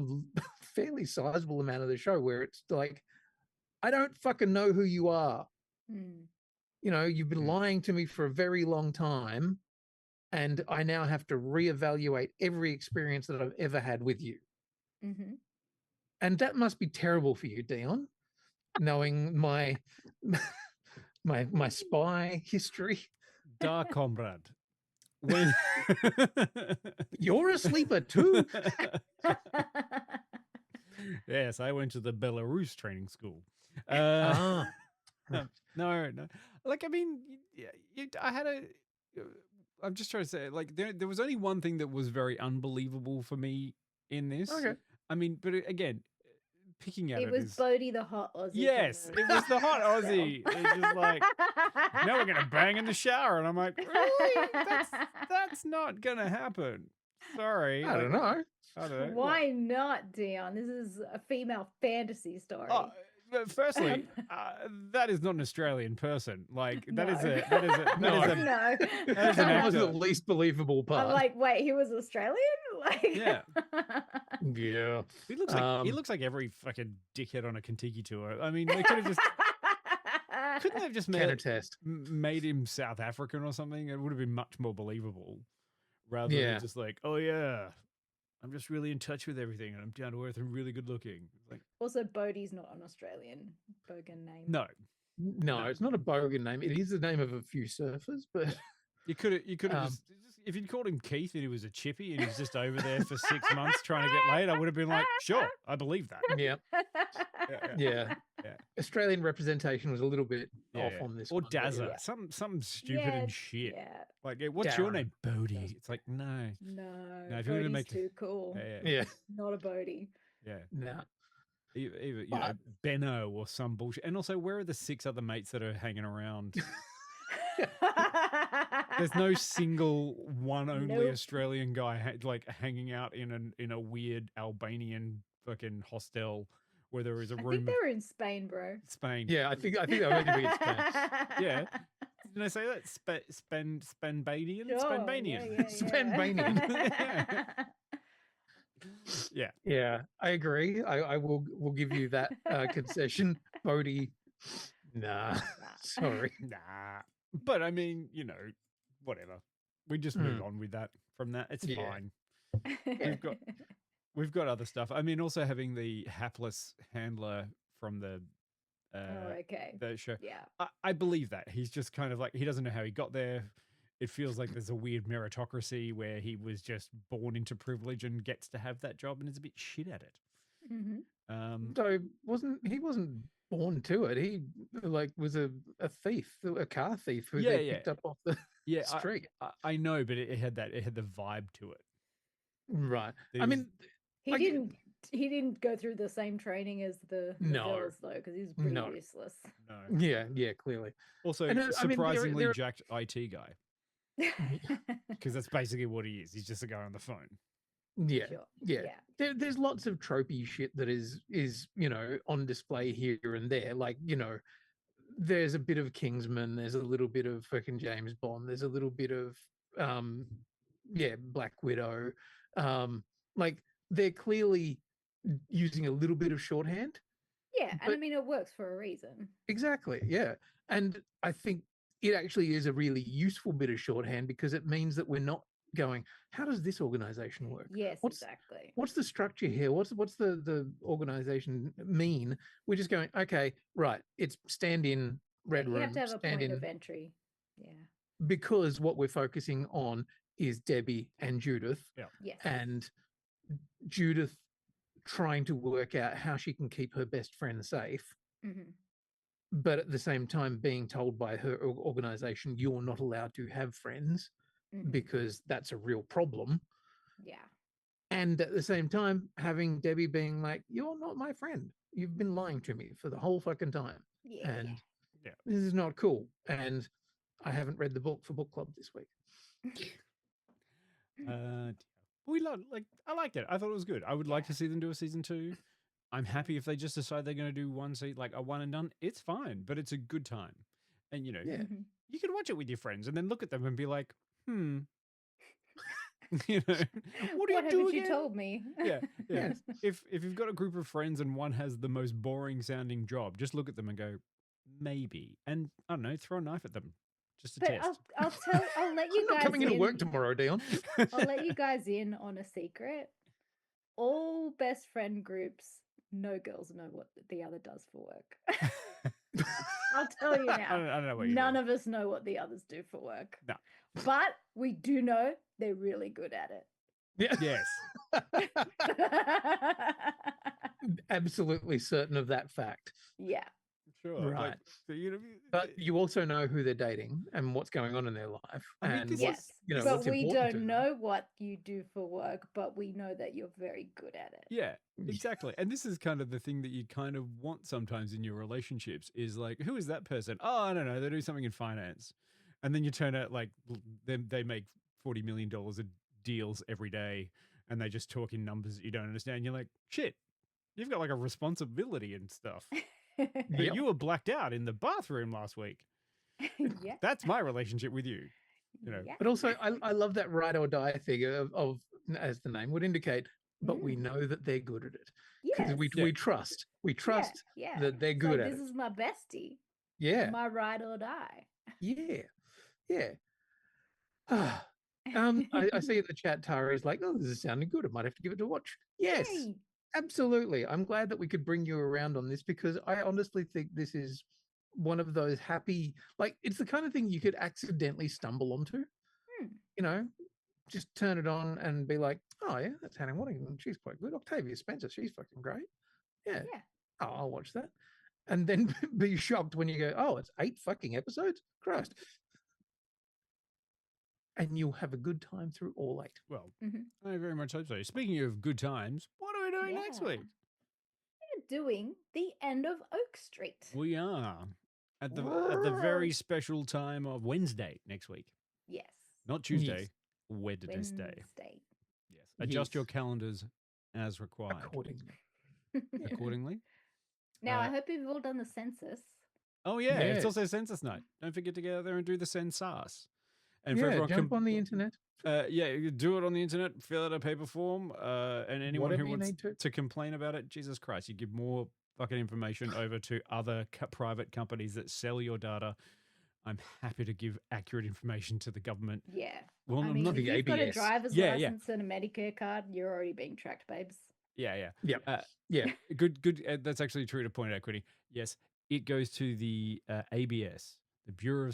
fairly sizable amount of the show where it's like, I don't fucking know who you are. You've been lying to me for a very long time, and I now have to reevaluate every experience that I've ever had with you. And that must be terrible for you, Dion, knowing my my spy history. Da comrade. When you're a sleeper too. Yes, I went to the Belarus training school. No. Like, I mean, I'm just trying to say, like, there was only one thing that was very unbelievable for me in this. Okay. I mean, but again, picking at it was Bodhi the hot Aussie. Yes, it was the hot Aussie. It's just like, now we're gonna bang in the shower, and I'm like, really? That's not gonna happen. Sorry. I don't know. Why not, Dion? This is a female fantasy story. Firstly, that is not an Australian person. Like that is No. That was the least believable part. I'm like, wait, he was Australian? Like, yeah. Yeah. He looks like every fucking dickhead on a Kentucky tour. I mean, they could have just couldn't they have just made him South African or something? It would have been much more believable rather than just like, oh yeah, I'm just really in touch with everything and I'm down to earth and really good looking. Like, also, Bodhi's not an Australian bogan name. No, it's not a bogan name. It is the name of a few surfers, but you could have just if you'd called him Keith and he was a chippy and he was just over there for 6 months trying to get laid, I would have been like, sure, I believe that. Yeah. Australian representation was a little bit off on this. Or one, Dazza, something stupid and shit. Yeah. Like, what's your name? Bodhi. It's like, no. If you're gonna make too cool. Yeah. Not a Bodhi. Yeah. No. Either Benno or some bullshit. And also, where are the 6 other mates that are hanging around? There's no single only Australian guy hanging out in a weird Albanian fucking hostel where there is a room. I think they were in Spain, bro. Spain. Yeah, I think they were going to be in Spain. Yeah. Didn't I say that? Spenbanian? Sure. Spenbanian. Spenbanian. Yeah. Yeah, I agree. I will give you that concession. Bodhi, nah. Sorry. Nah. But I mean, whatever. We just move on with that. From that, it's fine. We've got other stuff. I mean, also having the hapless handler from the show. Yeah. I believe that. He's just kind of like, he doesn't know how he got there. It feels like there's a weird meritocracy where he was just born into privilege and gets to have that job and is a bit shit at it. So he wasn't born to it. He was a thief, a car thief who they picked up off the street. I know, but it had the vibe to it. Right. There's, I mean, he didn't go through the same training as the girls though, because he's pretty useless. No. Yeah, clearly. Also, surprisingly jacked IT guy. Because that's basically what he is. He's just a guy on the phone. Yeah, sure. Yeah. There's lots of tropey shit that is on display here and there. Like, there's a bit of Kingsman, there's a little bit of fucking James Bond, there's a little bit of Black Widow. Like, they're clearly using a little bit of shorthand. Yeah, and I mean, it works for a reason. Exactly, yeah. And I think it actually is a really useful bit of shorthand because it means that we're not going, how does this organization work? Yes, What's exactly. what's the structure here? What's the organization mean? We're just going, okay, right. It's stand in red room. You have to have a stand point in, of entry. Yeah. because what we're focusing on is Debbie and Judith. Yeah. Yes. And Judith trying to work out how she can keep her best friend safe. Mm-hmm. But at the same time being told by her organization, you're not allowed to have friends because that's a real problem. Yeah. And at the same time, having Debbie being like, you're not my friend. You've been lying to me for the whole fucking time. Yeah. And this is not cool. And I haven't read the book for book club this week. I liked it. I thought it was good. I would like to see them do a season 2. I'm happy if they just decide they're going to do a one and done. It's fine, but it's a good time. And you can watch it with your friends and then look at them and be like, what do you do again? You told me. Yeah. If you've got a group of friends and one has the most boring sounding job, just look at them and go, maybe. And I don't know, throw a knife at them. Just a test. I'll let you I'm guys not coming into work tomorrow, Dion. I'll let you guys in on a secret. All best friend groups, no girls know what the other does for work. I'll tell you now. I don't know what you None of us know what the others do for work. No. But we do know they're really good at it. Yeah. Yes. Absolutely certain of that fact. Yeah. Sure. Right. But you also know who they're dating and what's going on in their life. Yes. But what's we don't know what you do for work, but we know that you're very good at it. Yeah, exactly. And this is kind of the thing that you kind of want sometimes in your relationships is like, who is that person? Oh, I don't know. They do something in finance. And then you turn out like they make $40 million of deals every day and they just talk in numbers that you don't understand. You're like, shit, you've got like a responsibility and stuff. But you were blacked out in the bathroom last week. Yeah. That's my relationship with you. But also, I love that ride or die thing of as the name would indicate, but we know that they're good at it. Because we trust that they're good at it. This is my bestie. Yeah. My ride or die. Yeah. I see in the chat, Tara is like, oh, this is sounding good. I might have to give it a watch. Yes. Yay. Absolutely. I'm glad that we could bring you around on this because I honestly think this is one of those happy, like it's the kind of thing you could accidentally stumble onto. Just turn it on and be like, oh yeah, that's Hannah Waddingham. She's quite good. Octavia Spencer, she's fucking great. Yeah. Oh, I'll watch that. And then be shocked when you go, oh, it's 8 fucking episodes? Christ. And you'll have a good time through all 8. Well, I very much hope so. Speaking of good times, what are we doing next week? We're doing the end of Oak Street. We are at the very special time of Wednesday next week. Yes. Not Tuesday, Wednesday. Yes. Adjust your calendars as required. Accordingly. Now, I hope you've all done the census. Oh, yeah. It's also census night. Don't forget to get out there and do the census. And jump on the internet. You do it on the internet, fill out a paper form, and anyone who wants to complain about it, Jesus Christ, you give more fucking information over to other private companies that sell your data. I'm happy to give accurate information to the government. Yeah. Well, I mean, not if the you've got a driver's license and a Medicare card, you're already being tracked, babes. Yeah. Yeah. Good. That's actually true to point out, Quinny. Yes, it goes to the ABS, the Bureau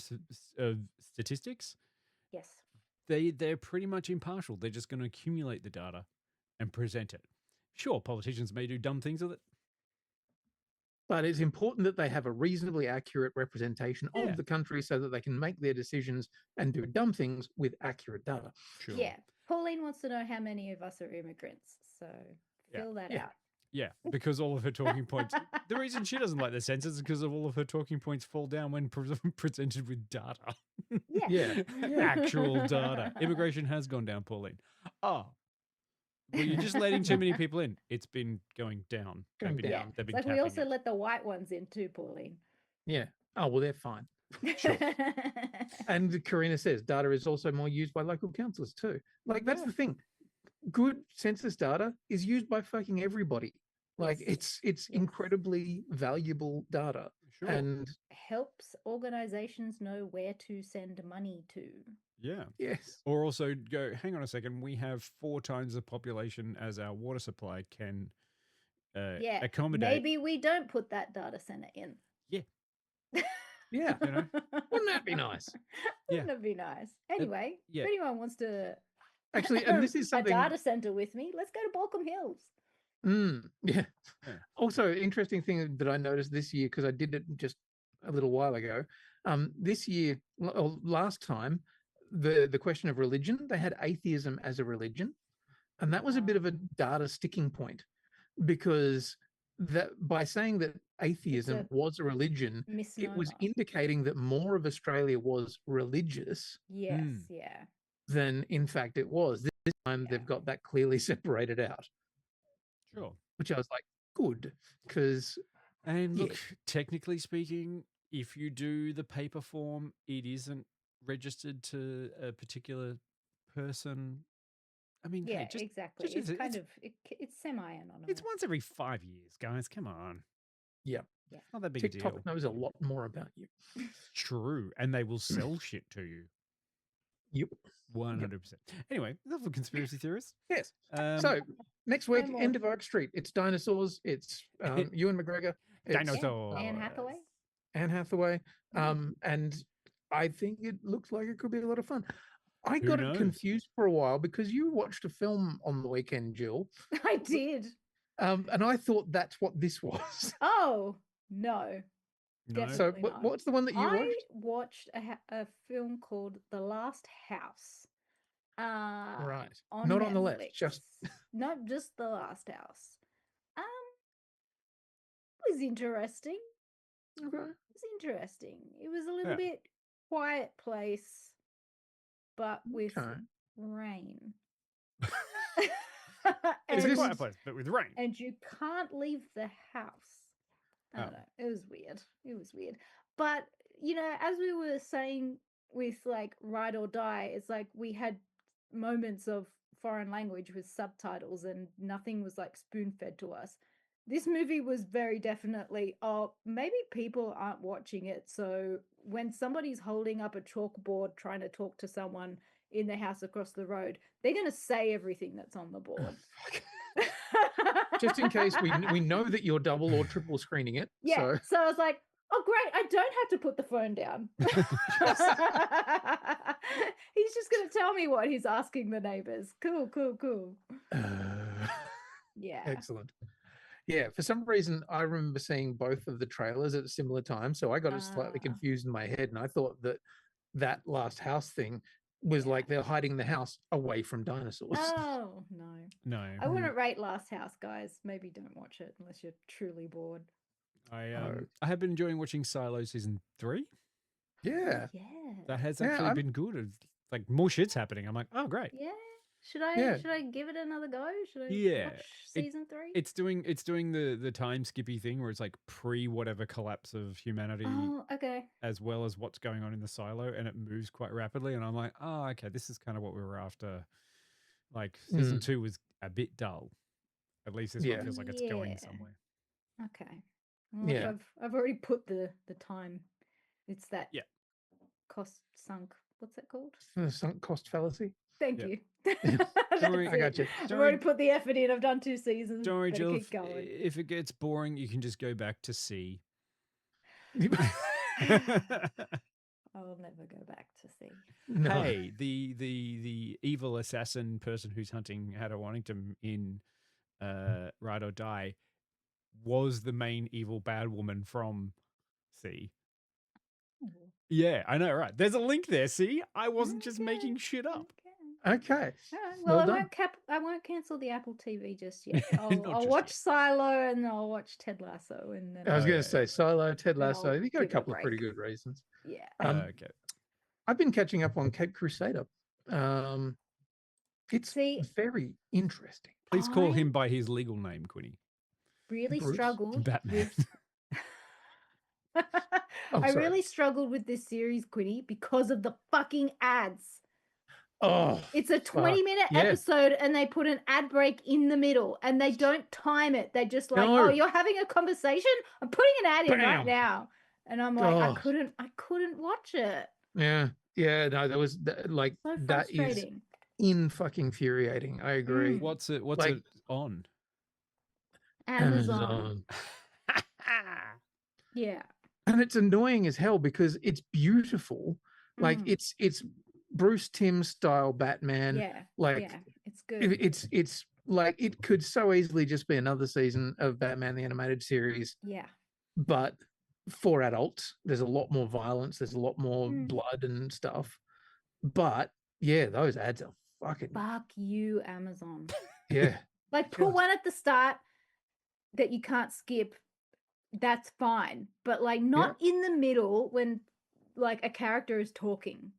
of Statistics. Yes. They're pretty much impartial. They're just going to accumulate the data and present it. Sure, politicians may do dumb things with it. But it's important that they have a reasonably accurate representation of the country so that they can make their decisions and do dumb things with accurate data. Sure. Yeah. Pauline wants to know how many of us are immigrants. So fill that out. Yeah, because all of her talking points... the reason she doesn't like the census is because of all of her talking points fall down when presented with data. Yeah. Actual data. Immigration has gone down, Pauline. Oh. Well, you're just letting too many people in. It's been going down. They've been like we also let the white ones in too, Pauline. Yeah. Oh, well, they're fine. Sure. And Karina says data is also more used by local councillors too. Like, that's the thing. Good census data is used by fucking everybody. Like, it's incredibly valuable data. Sure. and helps organizations know where to send money to. Yeah. yes, Or also go, hang on a second, we have 4 times the population as our water supply can Yeah, accommodate. maybe we don't put that data center in. Yeah. yeah. You know? Wouldn't that be nice? Wouldn't it be nice? Anyway, yeah. if anyone wants to Actually, and this is something. a data center with me, let's go to Balcombe Hills. Yeah. Yeah. Also, interesting thing that I noticed this year, because I did it just a little while ago. This year, last time, the question of religion, they had atheism as a religion, and that was a bit of a data sticking point, because that by saying that atheism was a religion, it was misnomer. indicating that more of Australia was religious Yes, yeah. than in fact it was. This time they've got that clearly separated out. Sure. Which I was like, good, because And look, technically speaking, if you do the paper form, it isn't registered to a particular person. I mean, Yeah, hey, just, exactly. just- It's kind of it's semi-anonymous. it's once every 5 years, guys. Come on. Yeah. Yeah. Not that big a TikTok deal. knows a lot more about you. True. And they will sell shit to you. Yep. 100%. Anyway, enough of conspiracy theorists. Yes. So next week, more. end of Oak Street. It's dinosaurs. It's Ewan McGregor. It's Dinosaurs. Anne Hathaway. Anne Hathaway. And I think it looks like it could be a lot of fun. I Who got knows? it confused for a while because you watched a film on the weekend, Jill. I did. And I thought that's what this was. Oh, no. No. So Definitely not. what's the one that you I watched? watched a film called The Last House. Right. On Not on the left, Netflix. just Not just The Last House. It was interesting. okay. It was interesting. It was a little Yeah. bit quiet place, but with Okay. rain. It's a And- quiet place, but with rain. and you can't leave the house. I don't Oh. know. It was weird. It was weird. But, you know, as we were saying with like Ride or Die, it's like we had moments of foreign language with subtitles and nothing was like spoon fed to us. This movie was very definitely, oh, maybe people aren't watching it. So when somebody's holding up a chalkboard trying to talk to someone in the house across the road, they're going to say everything that's on the board. Just in case we know that you're double or triple screening it. Yeah. So I was like, oh, great. I don't have to put the phone down. He's just going to tell me what he's asking the neighbors. Cool, cool, cool. Yeah. Excellent. Yeah, for some reason, I remember seeing both of the trailers at a similar time. So I got it slightly confused in my head. And I thought that Last House thing was like they're hiding the house away from dinosaurs. Oh, no. No. I wouldn't rate Last House, guys. Maybe don't watch it unless you're truly bored. I have been enjoying watching Silo season 3. Yeah. Yeah. That has Yeah, actually been good. It's like more shit's happening. I'm like, oh great. Yeah. Should I give it another go? Should I watch season 3? It's doing the time skippy thing where it's like pre whatever collapse of humanity Oh, okay. as well as what's going on in the silo, and it moves quite rapidly, and I'm like, oh okay, this is kind of what we were after. Like season 2 was a bit dull. At least this one feels like it's going somewhere. Okay. Well, I've already put the time. It's that cost sunk. What's that called? The sunk cost fallacy. Thank you. Don't worry, I got you. I've already put the effort in. I've done 2 seasons. Don't worry, Better Jill. keep going. If it gets boring, you can just go back to C. I'll never go back to see. No. Hey, the evil assassin person who's hunting Hatter Waddingham in Ride or Die was the main evil bad woman from C. Yeah, I know, right? There's a link there. See, I wasn't just making shit up. Okay. All right. Well, Well I won't cancel the Apple TV just yet. Not I'll just watch Silo and I'll watch Ted Lasso, and then I was going to say Silo, Ted Then Lasso. I'll You got a give it a couple of pretty break. good reasons. yeah. Okay. I've been catching up on Cape Crusader. It's See, very interesting. Please call I- him by his legal name, Quinny. Really Bruce? struggled Batman. with. Oh, I sorry. really struggled with this series, Quinny, because of the fucking ads. Oh, It's a 20-minute yeah. episode and they put an ad break in the middle and they don't time it. They're just like, No. oh, you're having a conversation? I'm putting an ad in right Bam. now. And I'm like, I couldn't watch it. Yeah. Yeah. No, that was like, So that is frustrating. infuriating. I agree. What's it Like- on? Amazon. Yeah. And it's annoying as hell because it's beautiful. Like it's Bruce Timm style Batman. Yeah. Like yeah. It's good. it's like it could so easily just be another season of Batman the Animated Series, Yeah. but for adults. There's a lot more violence. There's a lot more blood and stuff. But yeah, those ads are fucking. Fuck you, Amazon. Yeah. Like put one at the start that you can't skip. That's fine, but like not in the middle when like a character is talking.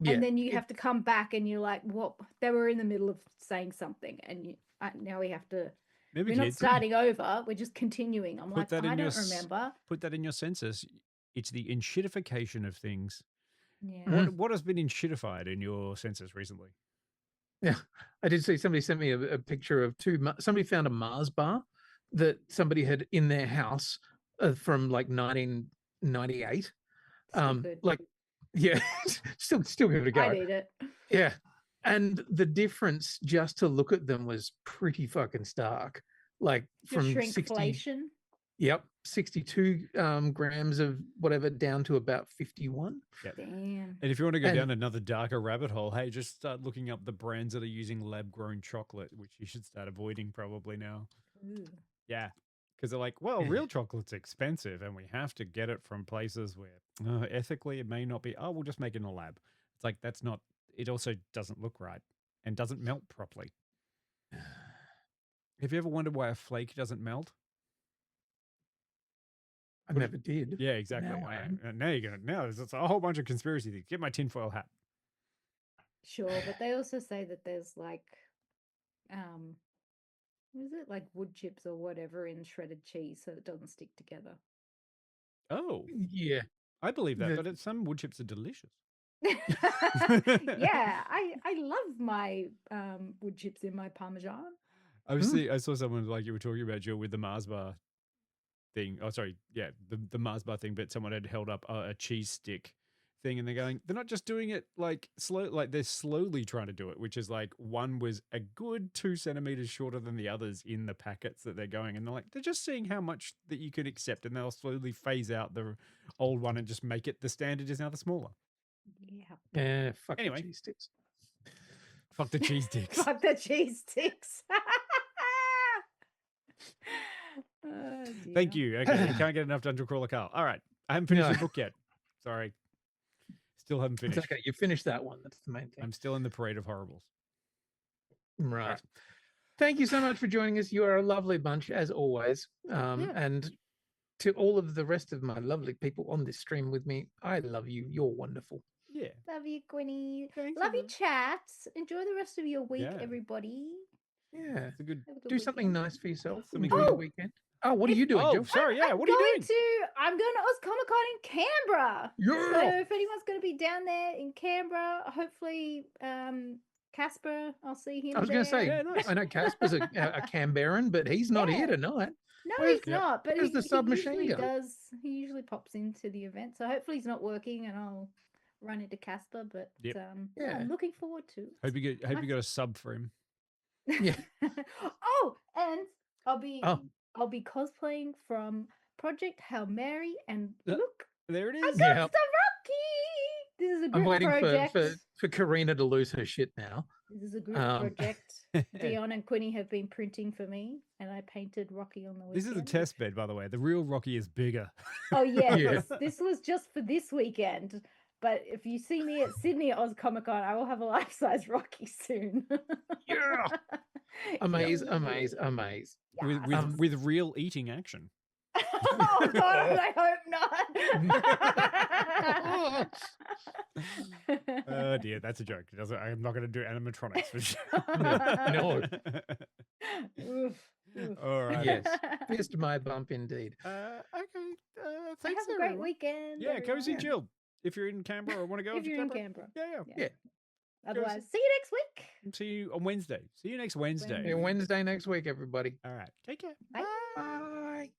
Yeah. And then you have to come back and you're like, what? They were in the middle of saying something and now we have to, Maybe we're not kids, starting over. We're just continuing. I'm like, I don't remember. Put that in your census. It's the enshittification of things. Yeah. What has been enshittified in your census recently? Yeah. I did see somebody sent me a picture of somebody found a Mars bar that somebody had in their house from like 1998. Stupid. Like, yeah, still give it a go. I need it. Yeah. And the difference just to look at them was pretty fucking stark. Like Your from shrinkflation. 62 grams of whatever down to about 51. Yep. Damn. And if you want to go down another darker rabbit hole, hey, just start looking up the brands that are using lab-grown chocolate, which you should start avoiding probably now. Ooh. Yeah. Because they're like, well, real chocolate's expensive and we have to get it from places where ethically it may not be. Oh, we'll just make it in a lab. It's like, that's not, it also doesn't look right and doesn't melt properly. Have you ever wondered why a flake doesn't melt? I never did. Yeah, exactly. Now you're going to, now there's a whole bunch of conspiracy things. Get my tinfoil hat. Sure, but they also say that there's like, what is it, like wood chips or whatever in shredded cheese so it doesn't stick together. Oh. Yeah. I believe that, but some wood chips are delicious. Yeah, I love my wood chips in my Parmesan. I saw someone like you were talking about, Jill, with the Mars bar thing. Oh, sorry. Yeah, the Mars bar thing, but someone had held up a cheese stick thing and they're not just doing it like slow, like they're slowly trying to do it, which is like one was a good 2 centimeters shorter than the others in the packets that they're going. And they're just seeing how much that you can accept and they'll slowly phase out the old one and just make it the standard is now the smaller. Yeah. Yeah, fuck the cheese sticks. Fuck the cheese sticks. Fuck the cheese sticks. Oh, thank you. Okay, you can't get enough Dungeon Crawler Carl. All right. I haven't finished the book yet. Sorry. Still haven't finished. It's okay. You finished that one. That's the main thing. I'm still in the Parade of Horribles. Right. Thank you so much for joining us. You are a lovely bunch, as always. And to all of the rest of my lovely people on this stream with me, I love you. You're wonderful. Yeah. Love you, Quinny. Thanks, love you, chat. Enjoy the rest of your week, everybody. Yeah. It's a good. Do something nice for yourself. Something Enjoy the weekend. Oh, what are you doing, Jill? Sorry. Yeah. What are you doing? I'm going to Oz Comic Con in Canberra. Yeah. So if anyone's going to be down there in Canberra, hopefully Casper, I'll see him. I was going to say, nice. I know Casper's a Canberran, but he's not here tonight. No, he's not. But where's the submachine usually gun? He usually pops into the event. So hopefully he's not working, and I'll run into Casper. But I'm looking forward to it. Hope you got a sub for him. Yeah. Oh, and I'll be cosplaying from Project Hail Mary, and look, there it I is. got some Rocky. This is a group I'm waiting project. for Karina to lose her shit now. This is a group project. Dion and Quinny have been printing for me, and I painted Rocky on the weekend. This is a test bed, by the way. The real Rocky is bigger. Oh yeah, this was just for this weekend. But if you see me at Sydney at Oz Comic Con, I will have a life-size Rocky soon. Yeah. Amaze. With real eating action. Oh God, I hope not. Oh dear, that's a joke. I'm not going to do animatronics for sure. No. Oof. All right. Yes. Fist my bump indeed. Okay. Thanks. Have a great weekend. Yeah, come see everyone. Jill if you're in Canberra or want to go. If you're in Canberra. Yeah. Otherwise, see you next week. See you on Wednesday. See you next Wednesday. Yeah, Wednesday next week, everybody. All right. Take care. Bye. Bye.